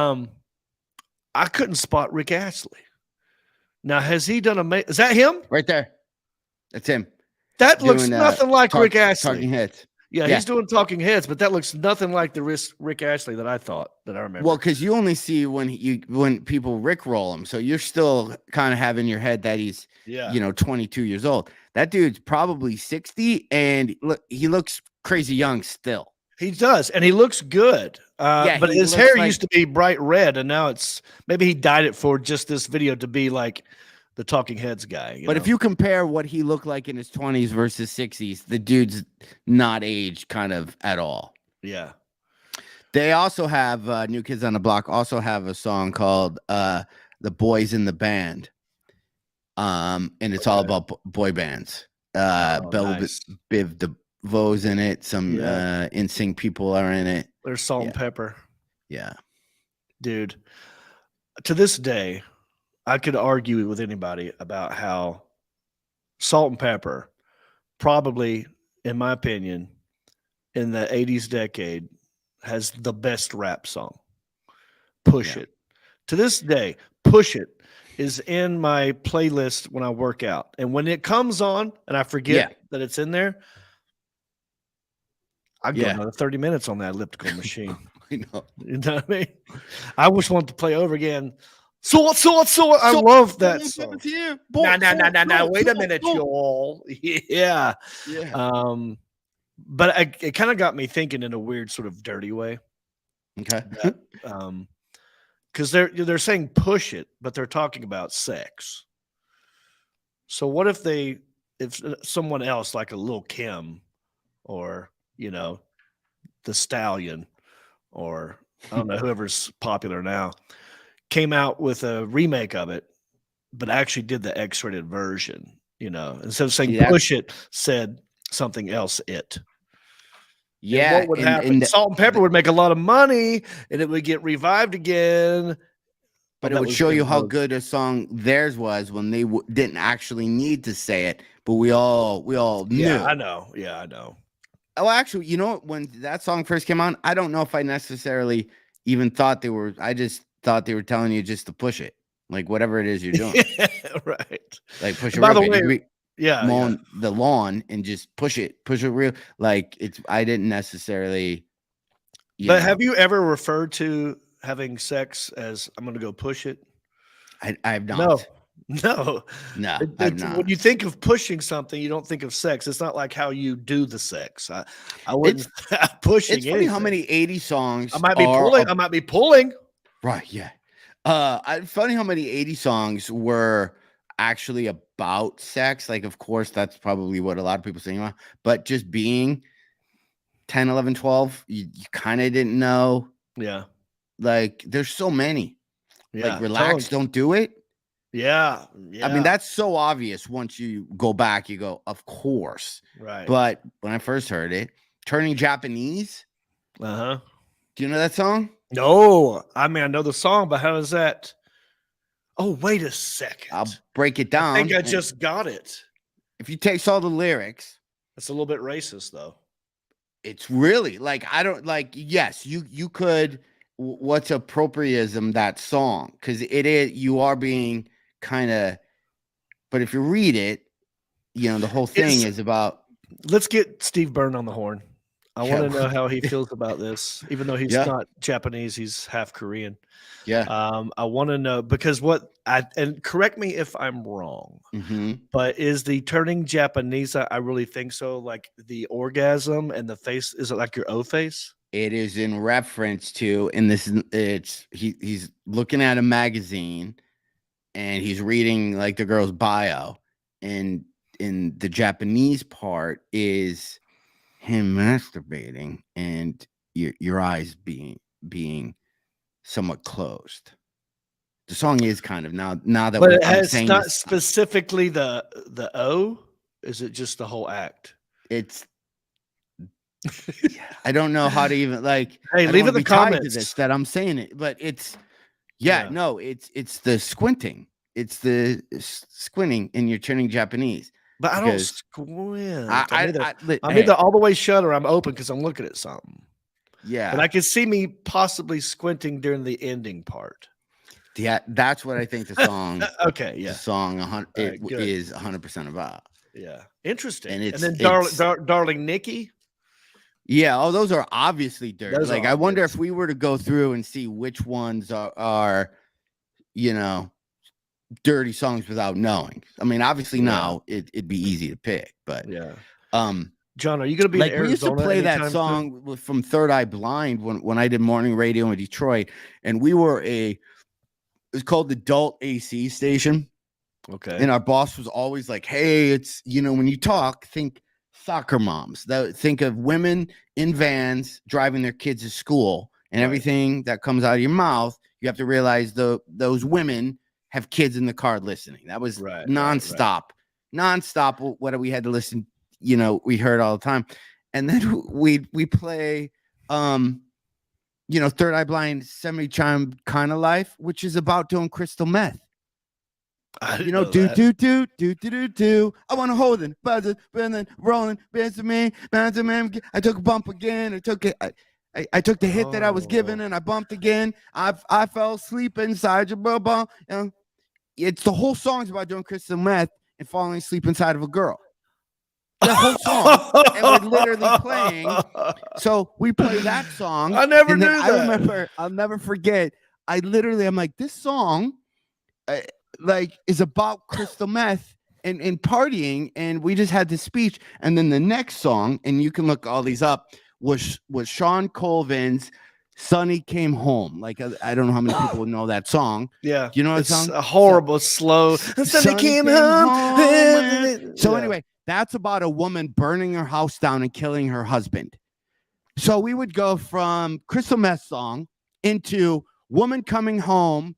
I couldn't spot Rick Astley. Now, has he done is that him? Right there, that's him. That looks nothing like Rick Astley. Talking Heads. Yeah, he's doing Talking Heads, but that looks nothing like the Rick Astley that I remember. Well, because you only see when people Rickroll him, so you're still kind of have in your head that he's 22 years old. That dude's probably 60, and he looks crazy young still. He does, and he looks good. But his hair used to be bright red, and now maybe he dyed it for just this video to be like the Talking Heads guy. But if you compare what he looked like in his 20s versus 60s, the dude's not aged kind of at all. Yeah. They also have New Kids on the Block also have a song called The Boys in the Band. And it's all about boy bands. Nice. Biv DeVoe's in it. Some NSYNC people are in it. There's Salt and Pepper. Yeah. Dude, to this day, I could argue with anybody about how Salt and Pepper probably, in my opinion, in the 80s decade, has the best rap song. Push It. To this day, Push It is in my playlist when I work out. And when it comes on and I forget that it's in there, I go another 30 minutes on that elliptical machine. I know. You know what I mean? I wish I wanted to play over again. So. I love that song. No. Wait a minute, y'all. Yeah. But it kind of got me thinking in a weird sort of dirty way. Okay. Because they're saying push it, but they're talking about sex. So what if someone else like a Lil Kim or the Stallion or I don't know whoever's popular now came out with a remake of it, but actually did the X-rated version, instead of saying push it, said something else. Yeah. What would happen? Salt and Pepper would make a lot of money and it would get revived again. But it would show you how good a song theirs was when they didn't actually need to say it, but we all knew. Yeah, I know. Oh, actually, when that song first came on, I don't know if I necessarily even thought I just thought they were telling you just to push it, like whatever it is you're doing. Right. Like push it. By the way, mow the lawn and just push it real. Like I didn't necessarily. But have you ever referred to having sex as I'm going to go push it? I have not. No. I've not. When you think of pushing something, you don't think of sex. It's not like how you do the sex. I wouldn't pushing. It's funny how many 80 songs I might be pulling. Right. Yeah. Funny how many 80 songs were actually about sex. Like, of course, that's probably what a lot of people sing about, but just being 10, 11, 12, you kind of didn't know. Yeah. Like, there's so many. Yeah. Like, Relax, Don't Do It. Yeah. I mean, that's so obvious. Once you go back, you go, of course. Right. But when I first heard it, Turning Japanese. Uh-huh. Do you know that song? No. I mean, I know the song, but how is that? Oh, wait a second. I'll break it down. I think I just got it. If you take all the lyrics. It's a little bit racist, though. It's really like, I don't like, yes, you could, what's appropriatism, that song? Because you are being kind of, but if you read it, the whole thing is about. Let's get Steve Byrne on the horn. I want to know how he feels about this, even though he's not Japanese, he's half Korean. Yeah. I want to know because and correct me if I'm wrong, but is the turning Japanese? I really think so. Like the orgasm and the face, is it like your O face? It is in reference to, and he's looking at a magazine and he's reading like the girl's bio, and the Japanese part is him masturbating and your eyes being somewhat closed. The song is kind of now that But I'm it's saying not this, specifically the O. Is it just the whole act? it's I don't know how to even like. Hey, I don't leave wanna in the be tied to comments. this that I'm saying it, but it's Yeah. no, it's the squinting. It's the squinting, and you're turning Japanese. But I don't Because squint. I I'm hey, either all the way shut or I'm open because I'm looking at something. yeah, But I can see me possibly squinting during the ending part. yeah, that's what I think the song. Okay, yeah. The song right, good. is 100% about. Yeah. Interesting. And And it's then Darling Nikki. yeah. Oh, those are obviously dirty. Those Like are I wonder obvious. if we were to go through and see which ones are dirty songs without knowing. I mean, obviously now it'd be easy to pick, but Yeah. um, John, are you going to be like in we used to Arizona play that anytime soon? song from Third Eye Blind when I did morning radio in Detroit, and we were it was called the Adult AC station. Okay. And our boss was always like, hey, it's, when you talk, think soccer moms. Think of women in vans driving their kids to school, and Right. everything that comes out of your mouth, you have to realize those women have kids in the car listening. That was nonstop. What we had to listen, we heard all the time. And then we play Third Eye Blind, Semi-Charmed Kind of Life, which is about doing crystal meth. Do. I want to hold it, buzzer, and then rolling, bounce to me. I took a bump again. I took it. I took the hit that I was given, and I bumped again. I fell asleep inside your bubble. It's the whole song's about doing crystal meth and falling asleep inside of a girl. The whole song, and we're literally playing. So we play that song. I never knew that. I remember. I'll never forget. I'm like, this song. Is about crystal meth and partying, and we just had this speech. And then the next song, and you can look all these up, was Sean Colvin's "Sonny Came Home." Like I don't know how many people know that song. Yeah, do you know that it's song? A horrible slow. Sonny came home. So anyway, that's about a woman burning her house down and killing her husband. So we would go from crystal meth song into woman coming home,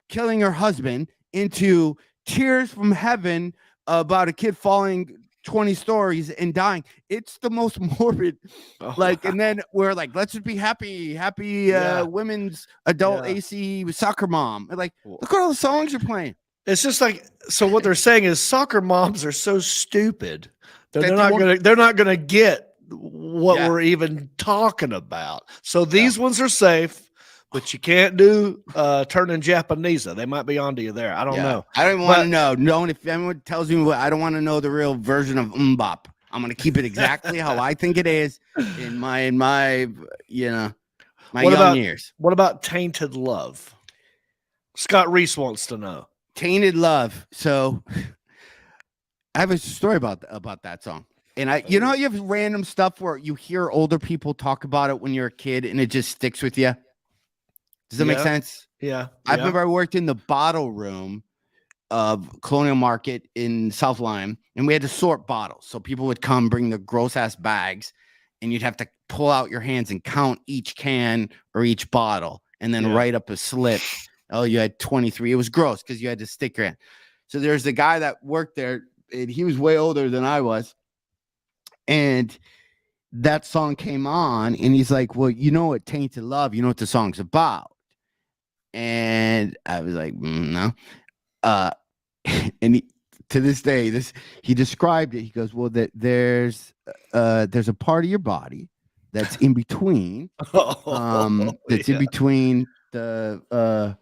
killing her husband, into Tears from Heaven about a kid falling 20 stories and dying. It's the most morbid. And then we're like, let's just be happy women's adult AC soccer mom. Like, look at all the songs you're playing. It's just like, so what they're saying is soccer moms are so stupid. They're not gonna get what we're even talking about. So these ones are safe. But you can't do turning Japanese. They might be onto you there. I don't know. I don't want to know. No, if anyone tells me I don't want to know the real version of Mbop. I'm going to keep it exactly how I think it is in my young years. What about Tainted Love? Scott Reese wants to know. Tainted Love. So I have a story about that song. And you have random stuff where you hear older people talk about it when you're a kid and it just sticks with you. Does that make sense? Yeah. I remember I worked in the bottle room of Colonial Market in South Lime, and we had to sort bottles. So people would come bring the gross ass bags, and you'd have to pull out your hands and count each can or each bottle, and then write up a slip. Oh, you had 23. It was gross because you had to stick your hand. So there's the guy that worked there, and he was way older than I was. And that song came on, and he's like, well, you know what Tainted Love, you know what the song's about. And I was like, no. And to this day, he described it. He goes, well, there's a part of your body that's in between. That's in between the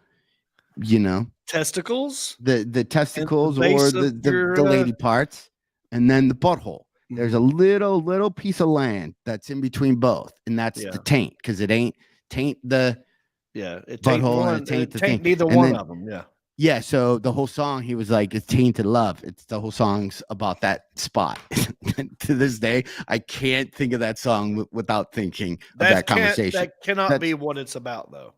testicles, the testicles, or the lady parts, and then the butthole. There's a little piece of land that's in between both, and that's the taint, because it ain't the it butthole, and it taint the thing. Neither and one then, of them. Yeah. Yeah. So the whole song, he was like, it's Tainted Love. It's the whole song's about that spot. To this day, I can't think of that song without thinking of that conversation. That cannot be what it's about, though.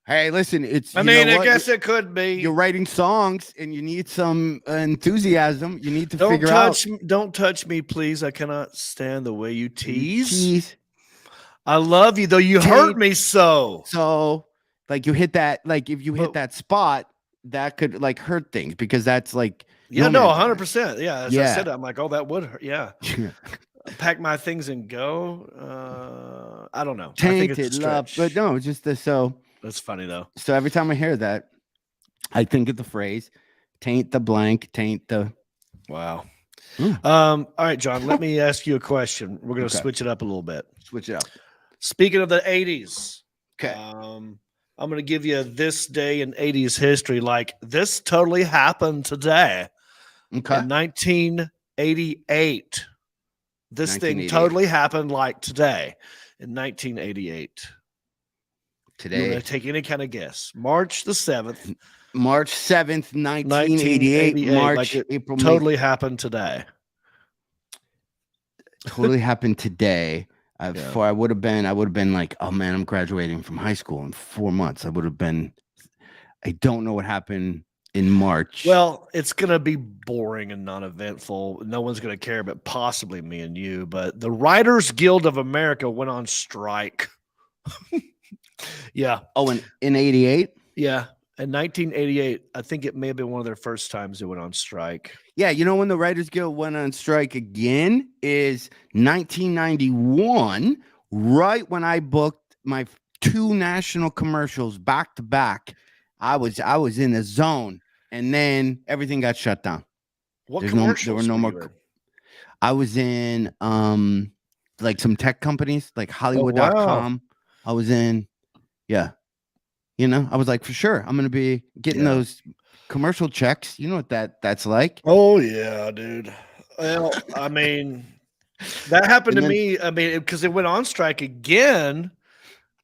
Hey, listen, it's. I you mean, know I what? guess it could be. You're writing songs and you need some enthusiasm. You need to Don't figure out. don't touch me, please. I cannot stand the way you tease. Tease. I love you, though. You hurt me so. So, like, you hit that. Like, if you hit But- that spot, that could like hurt things because that's like. Yeah, no no, man's land. 100%. Yeah, as I Yeah. said, I'm like, oh, that would hurt. Yeah. Pack my things and go. I don't know. I think it's a Tainted love, stretch. but no, it's just this. So That's funny though. So every time I hear that, I think of the phrase "taint the blank, taint the." Wow. Mm. All right, John. Let me ask you a question. We're going to Okay. switch it up a little bit. Switch it up. Speaking of the 80s, Okay. I'm going to give you this day in 80s history. Like this totally happened today Okay. in 1988. This thing 1988. totally happened like today in 1988. You Today, want to take any kind of guess? March the 7th, March 7th, 1988. March, like it April, totally happened today. totally happened today. Yeah. For I would have been like, oh man, I'm graduating from high school in 4 months. I don't know what happened in March. Well, it's going to be boring and non-eventful. No one's going to care, but possibly me and you. But the Writers Guild of America went on strike. Yeah. oh, in 88. Yeah. In 1988, I think it may have been one of their first times they went on strike. Yeah, you know when the Writers Guild went on strike again is 1991, right when I booked my 2 national commercials back to back. I was in the zone, and then everything got shut down. What There commercials? were no more. you in? I was in like some tech companies like Hollywood.com. I was in, yeah. You know, I was like, for sure, I'm gonna be getting those commercial checks. You know what that's like. Oh yeah, dude. Well, I mean, that happened And to then- me. I mean, because it went on strike again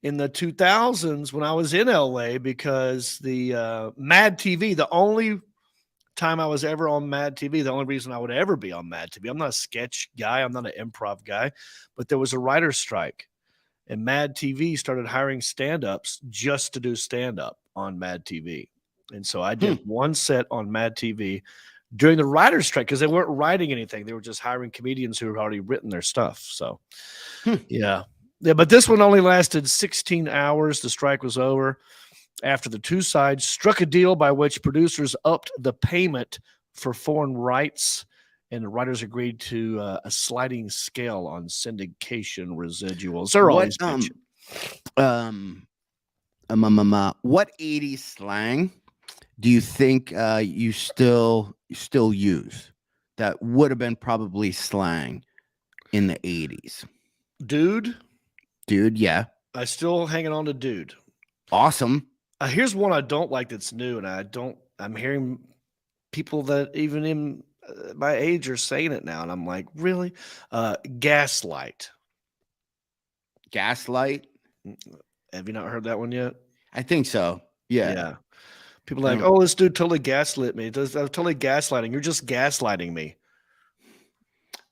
in the 2000s when I was in LA because the Mad TV, the only time I was ever on Mad TV, the only reason I would ever be on Mad TV, I'm not a sketch guy, I'm not an improv guy, but there was a writer's strike. And Mad TV started hiring stand-ups just to do stand-up on Mad TV. And so I did one set on Mad TV during the writer's strike because they weren't writing anything. They were just hiring comedians who had already written their stuff. So, yeah. But this one only lasted 16 hours. The strike was over after the two sides struck a deal by which producers upped the payment for foreign rights, and the writers agreed to a sliding scale on syndication residuals. They're always bitching. What 80s slang do you think you still use that would have been probably slang in the 80s? Dude, Yeah. I still hanging on to dude. Awesome. Here's one I don't like that's new, and I'm hearing people that even in my age are saying it now, and I'm like, really? Gaslight. Gaslight? Have you not heard that one yet? I think so. Yeah. People are like, oh, this dude totally gaslit me. That's totally gaslighting. You're just gaslighting me.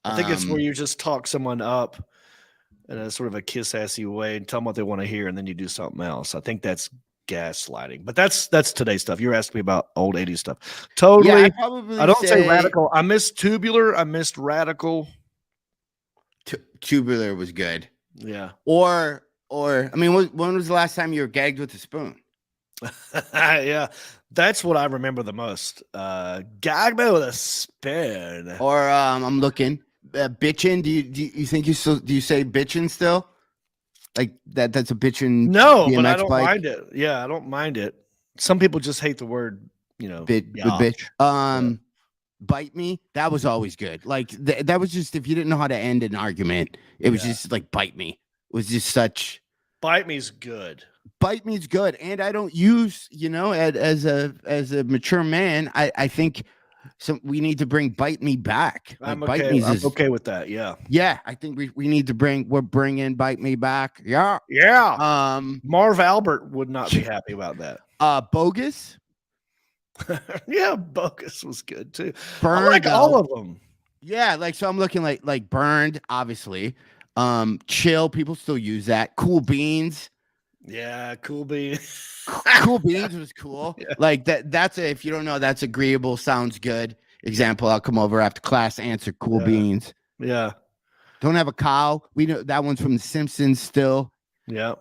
I think it's where you just talk someone up in a sort of a kiss-assy way and tell them what they want to hear, and then you do something else. I think that's gaslighting. But that's today's stuff. You're asking me about old 80s stuff. Totally. Yeah, I don't say radical. I missed tubular. I missed radical. Tubular was good. Yeah. Or I mean, when was the last time you were gagged with a spoon? Yeah. That's what I remember the most. Gag me with a spoon. Or I'm looking bitchin'. Do you think you still do you say bitchin' still? Like that's a bitchin'. No, but I BMX don't bike? mind it. Yeah, I don't mind it. Some people just hate the word, bitch. Bite me. That was always good. Like that was just if you didn't know how to end an argument, it was just like bite me. It was just such. Bite me's good. Bite me's good, and I don't use as a mature man. I think we need to bring bite me back. Like, I'm Bite okay. Me's I'm is- okay with that. Yeah. Yeah, I think we need to we're bringing bite me back. Yeah. Yeah. Marv Albert would not be happy about that. Bogus. Yeah, bogus was good too. Burned, I like all of them. Yeah, like so I'm looking like burned, obviously. Chill, people still use that. Cool beans. Yeah, cool bean. Cool beans was cool. Yeah. Like that's if you don't know, that's agreeable, sounds good. Example, I'll come over after class, answer cool Yeah. beans. Yeah. Don't have a cow. We know that one's from The Simpsons still. Yeah.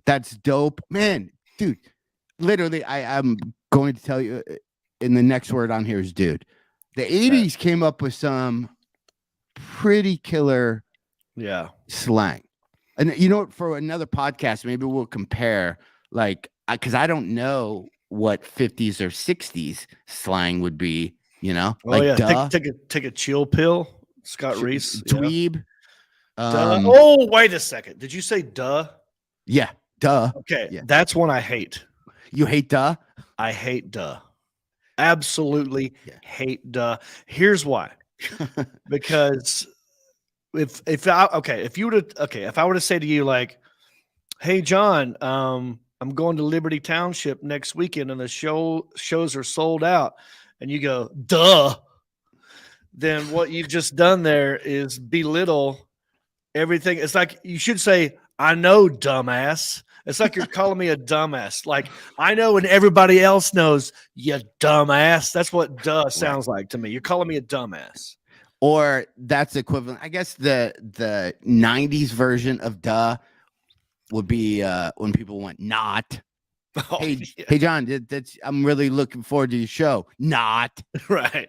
That's dope. Man, dude. Literally, I'm going to tell you in the next word on here is dude. The 80s came up with some pretty killer slang. And you know what, for another podcast, maybe we'll compare, like, because I don't know what 50s or 60s slang would be, you know? Oh, like, yeah. duh. Take a chill pill. Scott Reese. Dweeb. Duh. Oh, wait a second. Did you say duh? Yeah. Duh. Okay. Yeah. That's one I hate. You hate duh? I hate duh. Absolutely hate duh. Here's why. Because if I were to say to you, like, hey John, I'm going to Liberty Township next weekend and the shows are sold out, and you go, duh, then what you've just done there is belittle everything. It's like you should say, I know, dumbass. It's like you're calling me a dumbass. Like, I know and everybody else knows, you dumbass. That's what duh sounds like to me. You're calling me a dumbass. Or that's equivalent. I guess the 90s version of duh would be when people went not. Oh, hey John, I'm really looking forward to your show. Not. Right.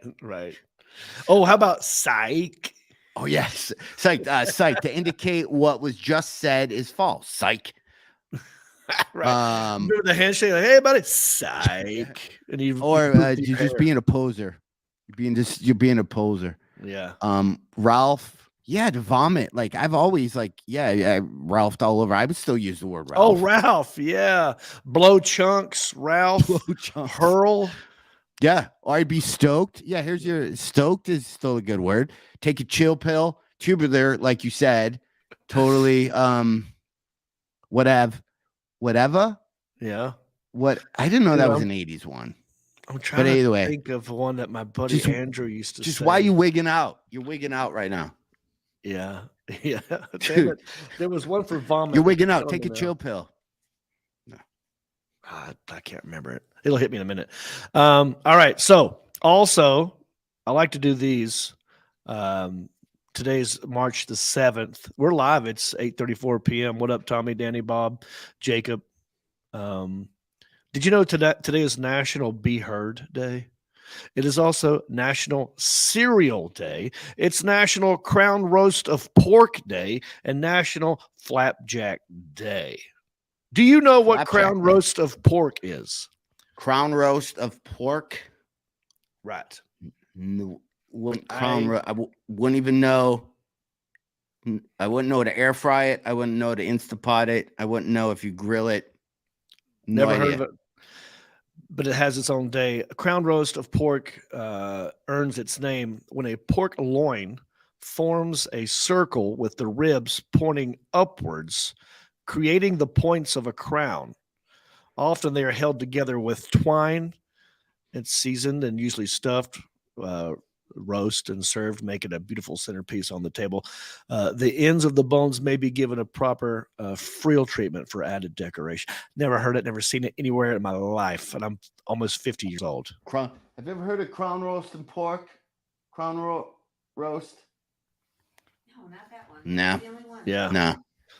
Oh, how about psych? Oh yes, psych. Psych to indicate what was just said is false. Psych. Right. Remember the handshake? Like, hey, buddy, psych. And you're just being a poser. You're being a poser. Yeah. Ralph. Yeah, to vomit. Like I've always I Ralphed all over. I would still use the word Ralph. Oh, Ralph. Yeah. Blow chunks. Ralph. Blow chunks. Hurl. Yeah. Or I'd be stoked. Yeah. Here's your stoked is still a good word. Take a chill pill. Tubular, like you said. Totally. Whatever. Yeah. What I didn't know that was an 80s one. I'm trying to think of one that my buddy Andrew used to say. Why are you wigging out? You're wigging out right now. Yeah. Yeah. Dude. There was one for vomit. You're wigging out. Take a chill pill. No. I can't remember it. It'll hit me in a minute. All right. So also, I like to do these. Today's March the 7th. We're live. It's 8:34 p.m. What up, Tommy, Danny, Bob, Jacob? Did you know today is National Be Heard Day? It is also National Cereal Day. It's National Crown Roast of Pork Day and National Flapjack Day. Do you know what Crown Roast of Pork is? Crown Roast of Pork? Right. No. I wouldn't even know. I wouldn't know to air fry it. I wouldn't know to Instapot it. I wouldn't know if you grill it. Never heard of it. But it has its own day. A crown roast of pork earns its name when a pork loin forms a circle with the ribs pointing upwards, creating the points of a crown. Often they are held together with twine. It's seasoned and usually stuffed, roast and served, making a beautiful centerpiece on the table. The ends of the bones may be given a proper frill treatment for added decoration. Never heard it, never seen it anywhere in my life, and I'm almost 50 years old. Have you ever heard of crown roast and pork? Crown roast? No, not that one. No. The only one. Yeah. No.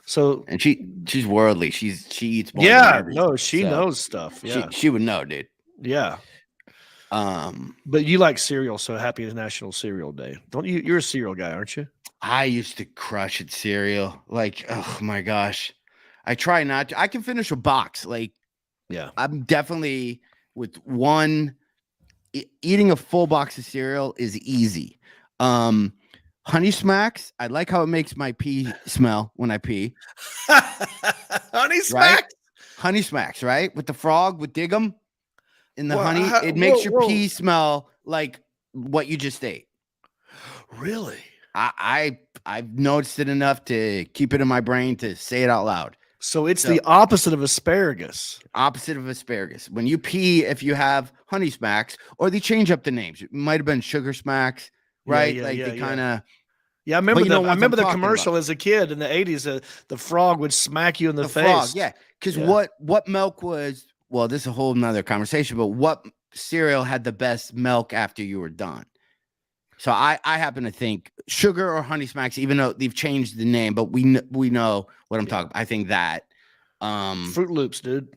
So and she's worldly. She eats more. Yeah, she knows stuff. Yeah, she would know, dude. Yeah. But you like cereal, so happy it's National Cereal Day. Don't you? You're a cereal guy, aren't you? I used to crush at cereal. Like, oh my gosh. I try not to. I can finish a box. Like, yeah. I'm definitely with one eating a full box of cereal is easy. Honey Smacks. I like how it makes my pee smell when I pee. Honey Smacks. Right? Honey Smacks, right? With the frog, with Dig'em. In the honey, it makes your pee smell like what you just ate. Really? I've noticed it enough to keep it in my brain to say it out loud. So it's the opposite of asparagus. Opposite of asparagus. When you pee, if you have Honey Smacks, or they change up the names, it might have been Sugar Smacks, right? They kind of, Yeah, I remember But you know I what I'm remember the talking commercial about. as a kid in the 80s. The frog would smack you in the The face. frog, yeah. Because Yeah. what milk was? Well, this is a whole nother conversation. But what cereal had the best milk after you were done? So I happen to think Sugar or Honey Smacks, even though they've changed the name, but we know what I'm talking about. I think that Fruit Loops, dude.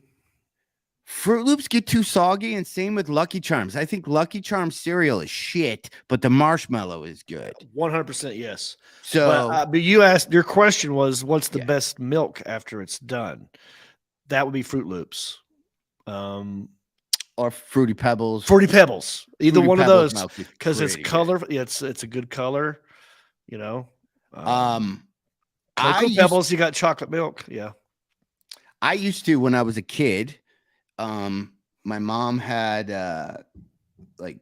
Fruit Loops get too soggy, and same with Lucky Charms. I think Lucky Charms cereal is shit, but the marshmallow is good. 100% yes. So But you asked, your question was, what's the Yeah. best milk after it's done? That would be Fruit Loops. Or Fruity Pebbles. Fruity Pebbles. Either Fruity one of Pebbles those, milk is because it's pretty good. color. Yeah, it's a good color. You know. I Cocoa used- Pebbles. You got chocolate milk. Yeah. I used to when I was a kid. My mom had like,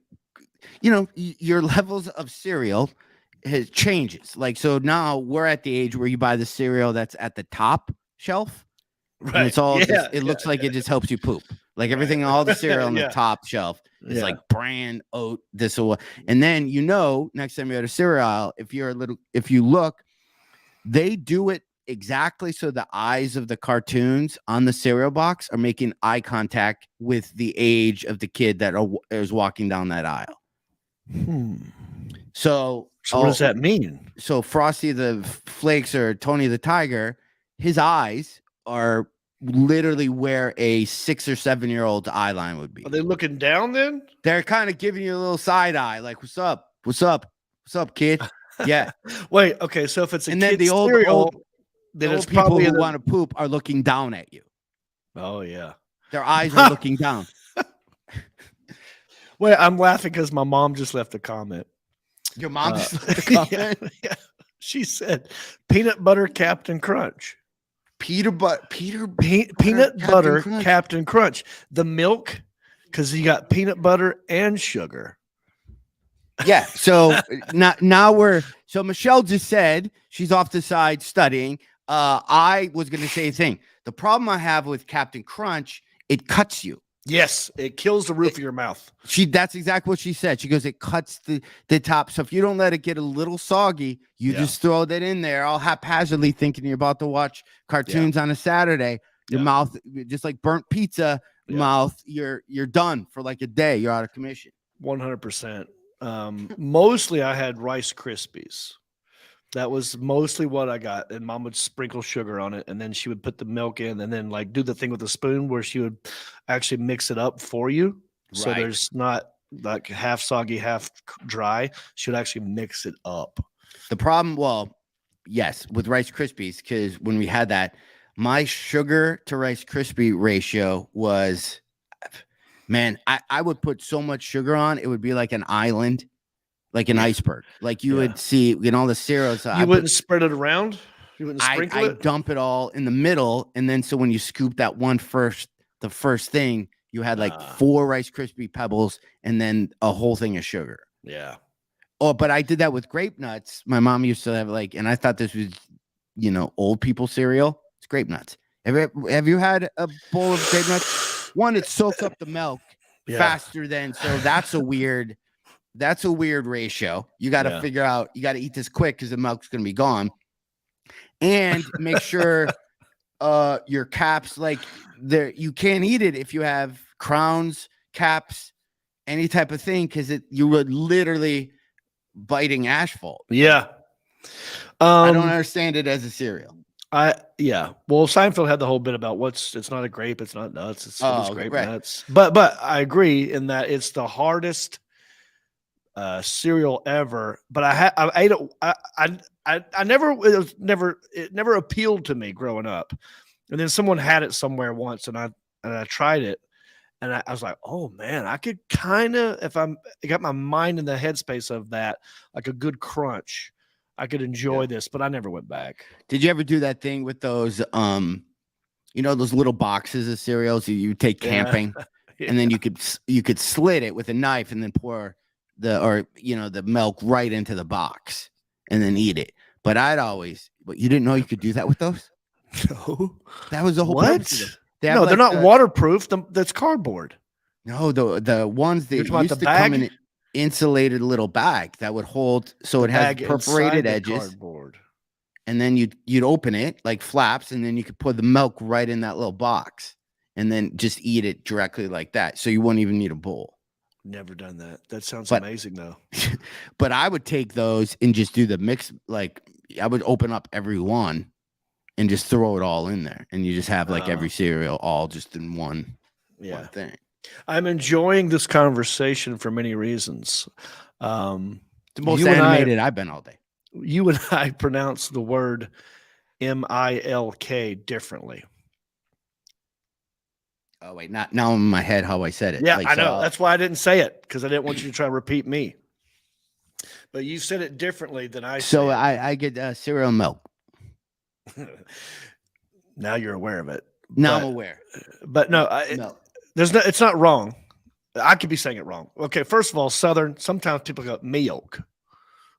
you know, your levels of cereal has changes. Like, so now we're at the age where you buy the cereal that's at the top shelf, Right. and it's all just, Yeah, it looks like it just helps you poop. Like everything, all the cereal on Yeah. the top shelf is Yeah. like bran, oat, this or what. And then, you know, next time you're at a cereal aisle, if you look, they do it exactly so the eyes of the cartoons on the cereal box are making eye contact with the age of the kid that is walking down that aisle. So what does that mean? So Frosty the Flakes or Tony the Tiger, his eyes are literally where a 6 or 7 year old's eye line would be. Are they looking down then? They're kind of giving you a little side eye, like, what's up? What's up? What's up, kid? Yeah. Wait, okay. So if it's a And then kid's the old cereal, then old it's people probably who want to poop are looking down at you. Oh yeah. Their eyes are looking down. Wait, I'm laughing because my mom just left a comment. Your mom just left a comment? Yeah. She said peanut butter Captain Crunch. Peanut butter Captain Crunch. The milk, because you got peanut butter and sugar. Yeah. So now so Michelle just said she's off the side studying. I was going to say a thing. The problem I have with Captain Crunch, it cuts you. Yes, it kills the roof of your mouth. That's exactly what she said. She goes, it cuts the top. So if you don't let it get a little soggy, you just throw that in there all haphazardly thinking you're about to watch cartoons on a Saturday. Your mouth, just like burnt pizza mouth, you're done for like a day. You're out of commission. 100%. Mostly I had Rice Krispies. That was mostly what I got. And mom would sprinkle sugar on it. And then she would put the milk in and then like do the thing with the spoon where she would actually mix it up for you. So there's not like half soggy, half dry. She would actually mix it up. The problem, well, yes, with Rice Krispies, because when we had that, my sugar to Rice Krispie ratio was, man, I would put so much sugar on, it would be like an island. Like an iceberg, like you would see in all the cereals. You wouldn't spread it around. You wouldn't sprinkle it. I dump it all in the middle, and then so when you scoop that the first thing, you had like 4 Rice Krispie Pebbles, and then a whole thing of sugar. Yeah. Oh, but I did that with grape nuts. My mom used to have like, and I thought this was, you know, old people cereal. It's grape nuts. Have you had a bowl of grape nuts? One, it soaks up the milk faster than, so that's a weird ratio. You got to figure out, you got to eat this quick because the milk's going to be gone. And make sure your caps, like you can't eat it if you have crowns, caps, any type of thing, because you would literally biting asphalt. Yeah. I don't understand it as a cereal. Well, Seinfeld had the whole bit about it's not a grape, it's not nuts, it's grape nuts. But I agree in that it's the hardest cereal ever. But I ate it. It never appealed to me growing up. And then someone had it somewhere once, and I tried it, and I was like, oh man, I could kind of, if I got my mind in the headspace of that, like a good crunch, I could enjoy this. But I never went back. Did you ever do that thing with those you know, those little boxes of cereals you take camping, and then you could slit it with a knife and then pour the milk right into the box and then eat it? But you didn't know you could do that with those? No, that was the whole purpose of it. No, they're not waterproof. That's cardboard. No, the ones that used to come in. insulated little bag that would hold, so it has Bag perforated inside the edges, cardboard. and then you'd open it like flaps, and then you could put the milk right in that little box, and then just eat it directly like that. So you wouldn't even need a bowl. Never done that. That sounds But- amazing, though. But I would take those and just do the mix. Like I would open up every one and just throw it all in there, and you just have like every cereal all just in one Yeah. thing. I'm enjoying this conversation for many reasons. The most You and I- animated I've been all day. You and I pronounce the word MILK differently. Oh wait, not now in my head how I said it. Yeah, Like, I know. so- That's why I didn't say it, because I didn't want you to try to repeat me. But you said it differently than I So said. I get cereal milk. Now you're aware of it. Now But- I'm aware. But no, Milk. there's no. It's not wrong. I could be saying it wrong. Okay, first of all, Southern. Sometimes people go milk,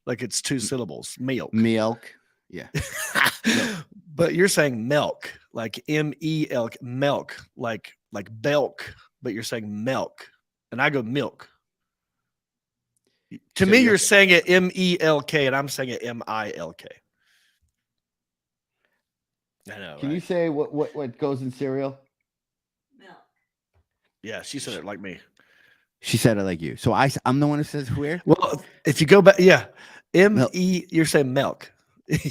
like it's two syllables. Milk. Milk. Yeah. But you're saying milk, like MELK, milk, like belk. But you're saying milk, and I go milk. To So me, you're- you're saying it MELK, and I'm saying it MILK. I know. Can right? you say what goes in cereal? Milk. Yeah, she said it like me. She said it like you. So I'm the one who says weird. Well, if you go back, yeah, Milk. you're saying milk.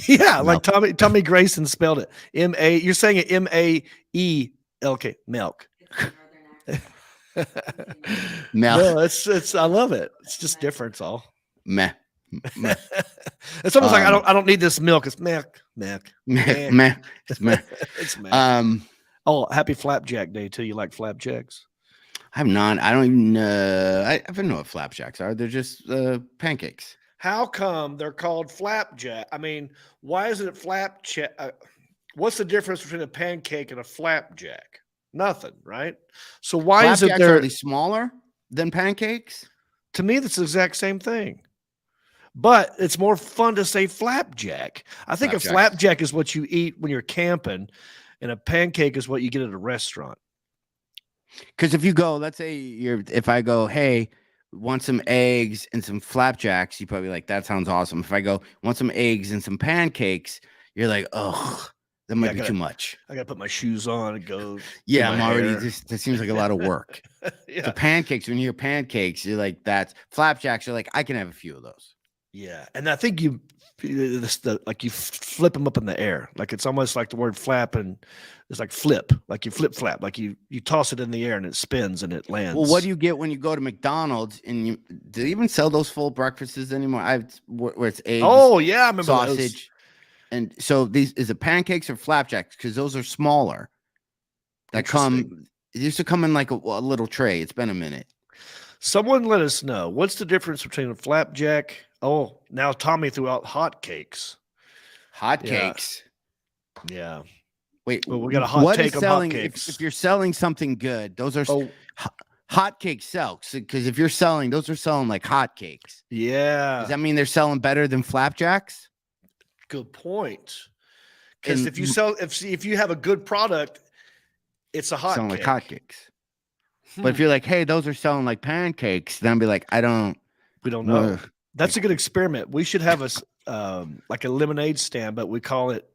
Yeah, like Milk. Tommy Grayson spelled it. You're saying it MAELK, milk. It's a northern accent. Milk. No, it's I love it. It's just different, it's all. Meh. Meh. It's almost like I don't need this milk. It's milk. Meh. Meh. It's meh. It's milk. Um, Oh, happy flapjack day too. You like flapjacks? I'm not. I don't even know. I don't know what flapjacks are. They're just pancakes. How come they're called flapjack? I mean, why isn't it flapjack? What's the difference between a pancake and a flapjack? Nothing, right? So why is it Flapjacks there? are they smaller than pancakes? To me, that's the exact same thing. But it's more fun to say flapjack. I think a Flapjacks. flapjack is what you eat when you're camping, and a pancake is what you get at a restaurant. Because if you go, let's say if I go, hey, want some eggs and some flapjacks, you probably like, that sounds awesome. If I go, want some eggs and some pancakes, you're like, ugh, that might I be gotta- too much. I got to put my shoes on and go. Yeah, my I'm already. hair. That seems like a lot of work. The Yeah. pancakes, when you hear pancakes, you're like, that's flapjacks. You're like, I can have a few of those. Yeah. And I think you flip them up in the air. Like it's almost like the word flap, and it's like flip, like you flip flap, like you toss it in the air and it spins and it lands. Well, what do you get when you go to McDonald's and do they even sell those full breakfasts anymore? Where it's eggs, Oh, yeah. I remember those. sausage. And so is it pancakes or flapjacks? Because those are smaller. That Interesting. it used to come in like a little tray. It's been a minute. Someone let us know what's the difference between a flapjack. Oh, now Tommy threw out hot cakes. Hot Yeah. cakes. Yeah. Wait, Well, we got a hot what take is on selling? hotcakes. If you're selling something good, those are Oh, hot cakes sell. Because if you're selling, those are selling like hot cakes. yeah. Does that mean they're selling better than flapjacks? Good point. Because And if you sell, if you have a good product, it's a hot selling cake. like hotcakes. But if you're like, hey, those are selling like pancakes, then I'd be like, I don't. We don't know. Ugh. That's a good experiment. We should have like a lemonade stand, but we call it.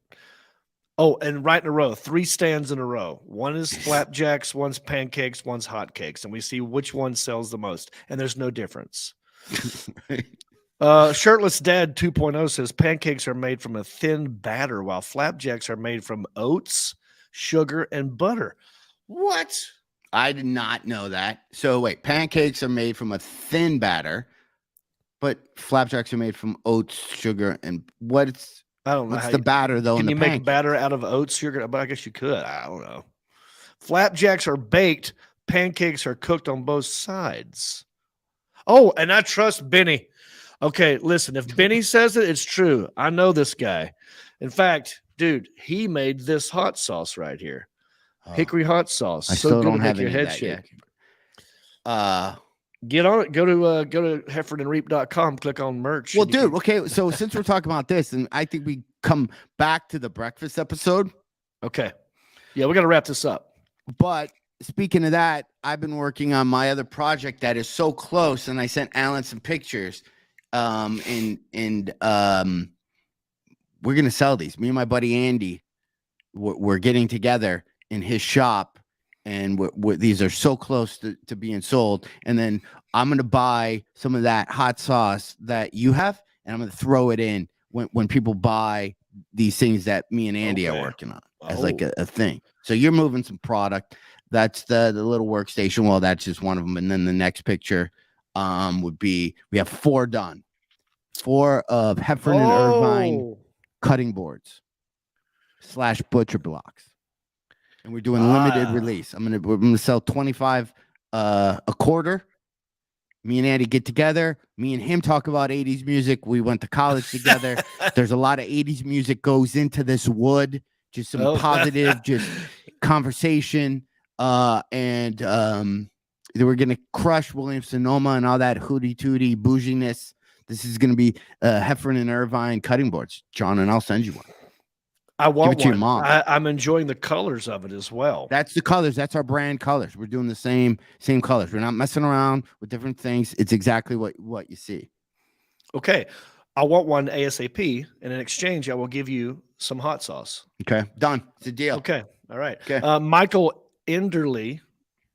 Oh, and right in a row, 3 stands in a row. One is flapjacks, one's pancakes, one's hotcakes, and we see which one sells the most. And there's no difference. Shirtless Dad 2.0 says pancakes are made from a thin batter, while flapjacks are made from oats, sugar, and butter. What? I did not know that. So wait, pancakes are made from a thin batter, but flapjacks are made from oats, sugar, and what's I don't know. what's how the you- batter though? Can in you the make pancake? batter out of oats, sugar? But I guess you could. I don't know. Flapjacks are baked. Pancakes are cooked on both sides. Oh, and I trust Benny. Okay, listen. If Benny says it, it's true. I know this guy. In fact, dude, he made this hot sauce right here. Oh, Hickory hot sauce. I so still good don't to have make your any of head that yet. shake. Get on it. Go to heffronandreep.com. Click on merch. Well, and you can- dude, okay. So since we're talking about this, and I think we come back to the breakfast episode, Okay. Yeah, we got to wrap this up. but speaking of that, I've been working on my other project that is so close, and I sent Alan some pictures. And we're gonna sell these. Me and my buddy Andy, we're getting together in his shop, and these are so close to being sold. And then I'm gonna buy some of that hot sauce that you have, and I'm gonna throw it in when people buy these things that me and Andy are working on as like a thing. So you're moving some product. That's the little workstation. Well, that's just one of them. And then the next picture would be, we have 4 done. 4 of Heffron and Irvine cutting boards / butcher blocks. And we're doing limited release. We're gonna sell 25 a quarter. Me and Andy get together. Me and him talk about 80s music. We went to college together. There's a lot of 80s music goes into this wood. Just some positive, just conversation. And we're gonna crush Williams Sonoma and all that hootie tootie bouginess. This is gonna be Heffron and Irvine cutting boards, John, and I'll send you one. I want Give it to your mom. I'm enjoying the colors of it as well. That's the colors. That's our brand colors. We're doing the same colors. We're not messing around with different things. It's exactly what you see. Okay. I want one ASAP, and in exchange, I will give you some hot sauce. Okay, done. It's a deal. Okay. All right. Okay. Michael Enderley.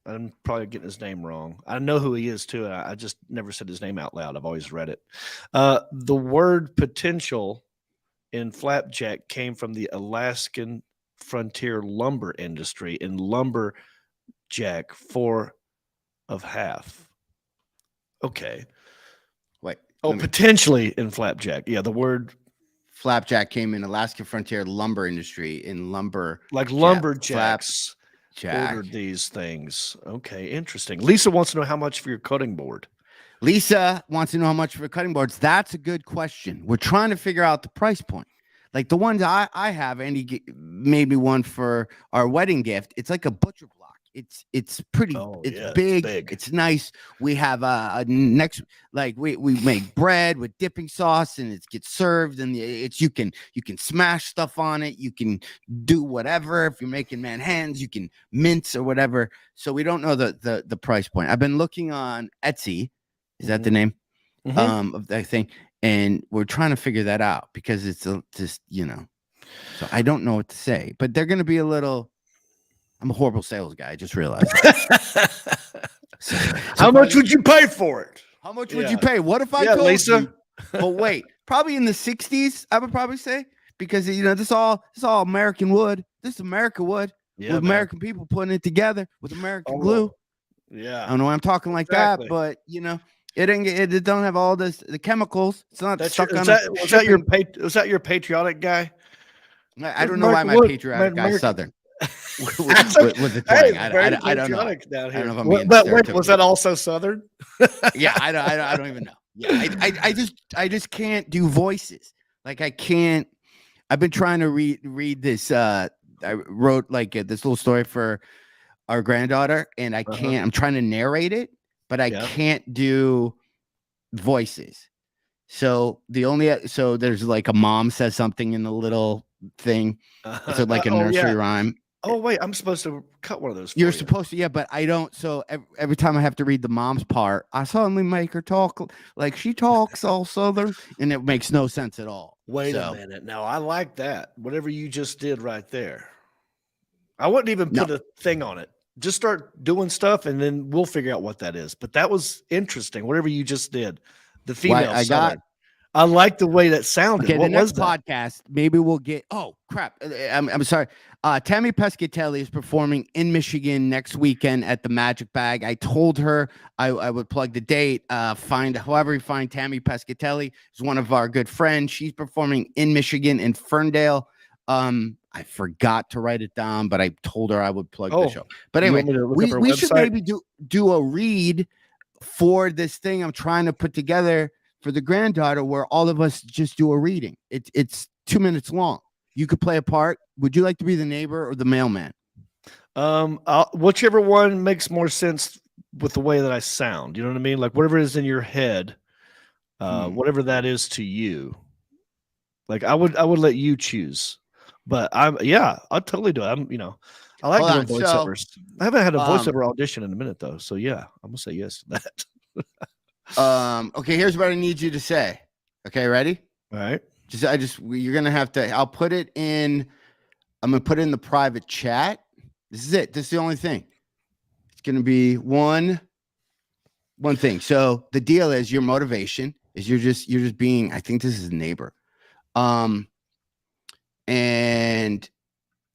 I'm probably getting his name wrong. I know who he is too. I just never said his name out loud. I've always read it. The word potential in flapjack came from the Alaskan frontier lumber industry in lumberjack 4 of half. Okay. Wait. Potentially in flapjack. Yeah, the word flapjack came in Alaskan frontier lumber industry in lumber. Like lumberjacks ordered these things. Okay, interesting. Lisa wants to know how much for your cutting board. Lisa wants to know how much for cutting boards. That's a good question. We're trying to figure out the price point. Like the ones I have, Andy made me one for our wedding gift. It's like a butcher block. It's pretty. It's big. It's nice. We have a next, like we make bread with dipping sauce, and it gets served, and it's you can smash stuff on it. You can do whatever. If you're making manhans, you can mince or whatever. So we don't know the price point. I've been looking on Etsy. Is that the name of that thing? And we're trying to figure that out because it's just, so I don't know what to say, but they're going to be a little, I'm a horrible sales guy. I just realized. so how much would you pay for it? How much would you pay? What if I told Lisa? you? But wait, probably in the 60s, I would probably say, because, this is all American wood. This is American wood with American people putting it together with American glue. Yeah. I don't know why I'm talking like that, but, it don't have all the chemicals. It's not stuck on. Was that your patriotic guy? I don't know why my patriotic guy's Southern. with the twang. I don't know. Down here. I don't know if I'm being but wait, was that also Southern? Yeah, I don't even know. Yeah, I just can't do voices. Like I can't. I've been trying to read this. I wrote like this little story for our granddaughter, and I can't. I'm trying to narrate it, but I can't do voices. So there's like a mom says something in the little thing. So like a nursery rhyme. Oh wait, I'm supposed to cut one of those. You're supposed to, but I don't. So every time I have to read the mom's part, I suddenly make her talk like she talks all Southern, and it makes no sense at all. Wait a minute. Now I like that. Whatever you just did right there. I wouldn't even put a thing on it. Just start doing stuff, and then we'll figure out what that is. But that was interesting. Whatever you just did, the female. I like the way that sounded. Okay, what the next was that? podcast, maybe we'll get. Oh crap! I'm sorry. Tammy Pescatelli is performing in Michigan next weekend at the Magic Bag. I told her I would plug the date. Find however you find Tammy Pescatelli is one of our good friends. She's performing in Michigan in Ferndale. I forgot to write it down, but I told her I would plug the show. But anyway, we should maybe do a read for this thing I'm trying to put together for the granddaughter, where all of us just do a reading. It's 2 minutes long. You could play a part. Would you like to be the neighbor or the mailman? Whichever one makes more sense with the way that I sound. You know what I mean? Like whatever is in your head, whatever that is to you. Like I would let you choose. But I'll totally do it. I like Hold doing on, so, voiceovers. I haven't had a um, voiceover audition in a minute though, so yeah, I'm gonna say yes to that. Okay, here's what I need you to say. Okay, ready? All right. You're gonna have to. I'll put it in. I'm gonna put it in the private chat. This is it. This is the only thing. It's gonna be one thing. So the deal is your motivation is you're just being. I think this is a neighbor. And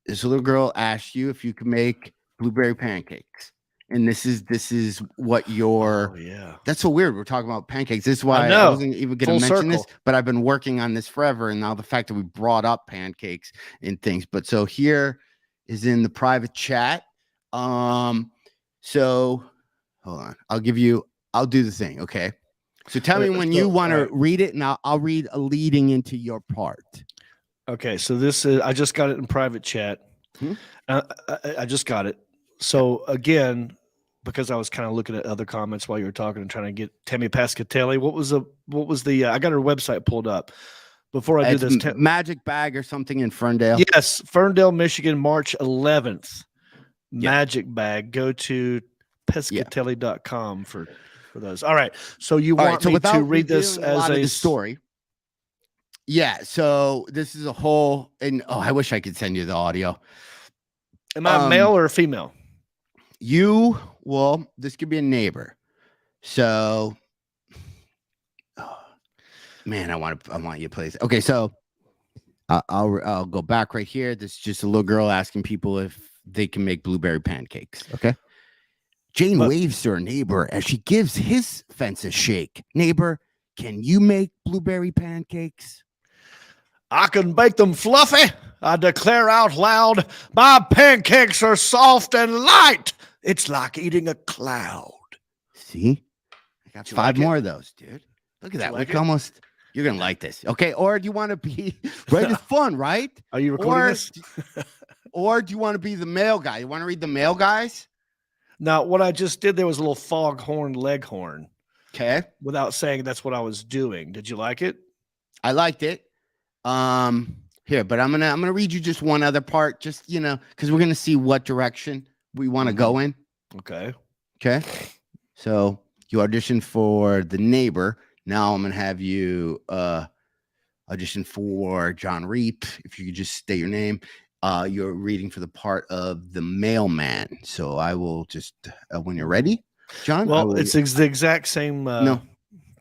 this little girl asked you if you could make blueberry pancakes. And this is what your Oh yeah. that's so weird. We're talking about pancakes. This is why I know. wasn't even going Full to mention this, circle. but I've been working on this forever. And now the fact that we brought up pancakes and things. But so here is in the private chat. So hold on. I'll do the thing. Okay. So tell me when you want to read it, and I'll read a leading into your part. Okay, so this is I just got it in private chat. I just got it. So again, because I was kind of looking at other comments while you were talking and trying to get Tammy Pescatelli. What was the I got her website pulled up before I do this. Magic Bag or something in Ferndale. Yes, Ferndale, Michigan, March 11th. Yeah. Magic Bag. Go to pescatelli.com for those. All right. So you want me to read this as a story? Yeah. So this is a whole, and I wish I could send you the audio. Am I male or female? This could be a neighbor. So, man, I want you to play this. Okay, so I'll go back right here. This is just a little girl asking people if they can make blueberry pancakes. Okay. Jane waves to her neighbor as she gives his fence a shake. Neighbor, can you make blueberry pancakes? I can bake them fluffy. I declare out loud, my pancakes are soft and light. It's like eating a cloud. See? I got 5 more of those, dude. Look at that. You're going to like this. Okay. Or do you want to be, right? It's fun, right? Are you recording this? Or do you want to be the male guy? You want to read the male guys? Now, what I just did, there was a little foghorn leghorn. Okay. Without saying that's what I was doing. Did you like it? I liked it. Here, but I'm gonna read you just one other part, just because we're gonna see what direction we want to go in. Okay. So you auditioned for the neighbor. Now I'm gonna have you audition for John Reep. If you could just state your name. You're reading for the part of the mailman. So I will just when you're ready, John. Well, it's the exact same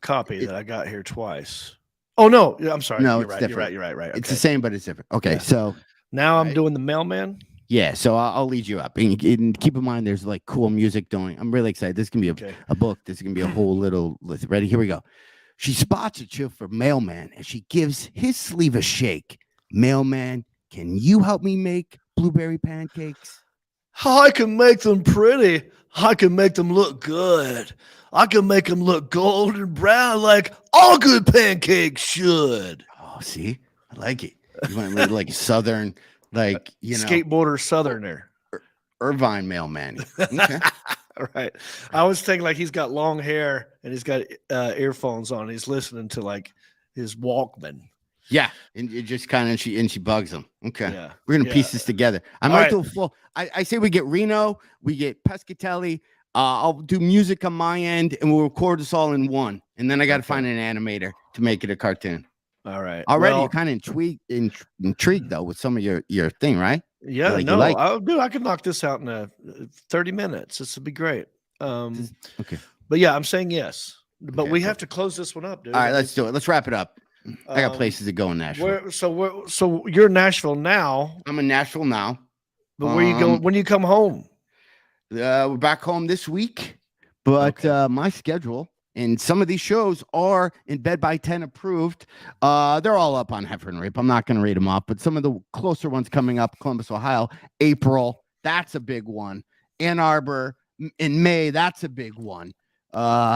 copy that I got here twice. Oh no, I'm sorry. No, you're right. Different. You're right. Okay. It's the same, but it's different. Okay, yeah. So now I'm doing the mailman. Yeah, so I'll lead you up, and keep in mind there's like cool music going. I'm really excited. This is gonna be a book. This is gonna be a whole little list. Ready? Here we go. She spots a chill for mailman, and she gives his sleeve a shake. Mailman, can you help me make blueberry pancakes? I can make them pretty. I can make them look good. I can make them look golden brown like all good pancakes should. Oh, see? I like it. You went like Southern, like, skateboarder Southerner. Irvine mailman. Okay. All right. I was thinking like he's got long hair and he's got earphones on. He's listening to like his Walkman. Yeah, and it just kind of she bugs him. Okay, yeah. We're gonna piece this together. I might do a full. I say we get Reno, we get Pescatelli. I'll do music on my end, and we'll record this all in one. And then I got to find an animator to make it a cartoon. All right. Already, you're kind of intrigued though with some of your thing, right? Yeah. I could knock this out in 30 minutes. This would be great. Okay. But yeah, I'm saying yes. But we have to close this one up, dude. All right, let's do it. Let's wrap it up. I got places to go in Nashville. So you're in Nashville now. I'm in Nashville now. But where you going? When you come home? We're back home this week. But my schedule and some of these shows are in Bed by 10 approved. They're all up on Heffron Reep. I'm not going to read them off, but some of the closer ones coming up: Columbus, Ohio, April. That's a big one. Ann Arbor in May. That's a big one.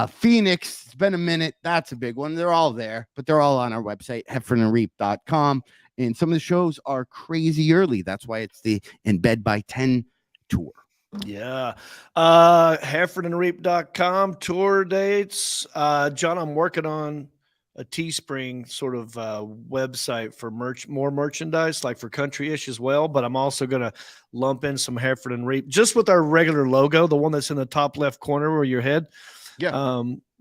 Phoenix, it's been a minute. That's a big one. They're all there, but they're all on our website, heffronandreep.com. And some of the shows are crazy early. That's why it's the In Bed by 10 tour. Yeah. Heffronandreep.com tour dates. John, I'm working on Teespring sort of website for more merchandise, like for country-ish as well. But I'm also going to lump in some Heffron Reep just with our regular logo, the one that's in the top left corner where your head. Yeah.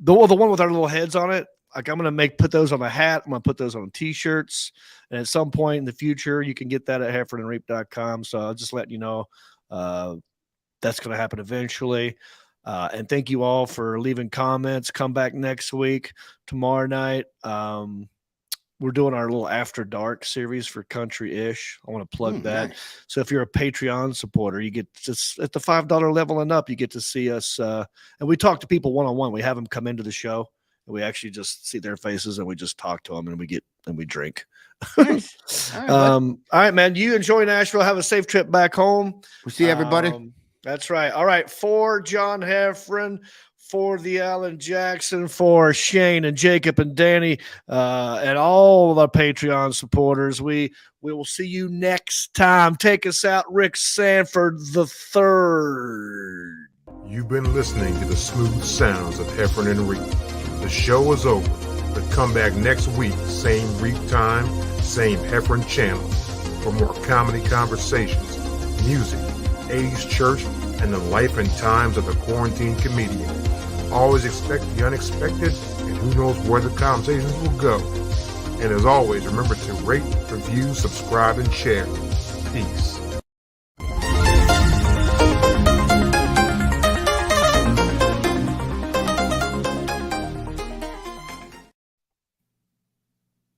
The one with our little heads on it. Like I'm going to put those on a hat. I'm going to put those on T-shirts. And at some point in the future, you can get that at heffronandreep.com. So I'll just let you know that's going to happen eventually. And thank you all for leaving comments. Come back next week, tomorrow night. We're doing our little After Dark series for Country-ish. I want to plug that. Nice. So if you're a Patreon supporter, you get just at the $5 level and up, you get to see us. And we talk to people one-on-one. We have them come into the show, and we actually just see their faces, and we just talk to them, and we drink. Nice. All right, man. You enjoy Nashville. Have a safe trip back home. We'll see everybody. That's right. All right. For John Heffron, for the Alan Jackson, for Shane and Jacob and Danny, and all of our Patreon supporters, we will see you next time. Take us out, Rick Sanford III. You've been listening to the smooth sounds of Heffron and Reep. The show is over, but come back next week, same Reep time, same Heffron channel, for more comedy conversations, music, 80s church, and the life and times of the quarantine comedian. Always expect the unexpected, and who knows where the conversations will go. And as always, remember to rate, review, subscribe, and share. Peace.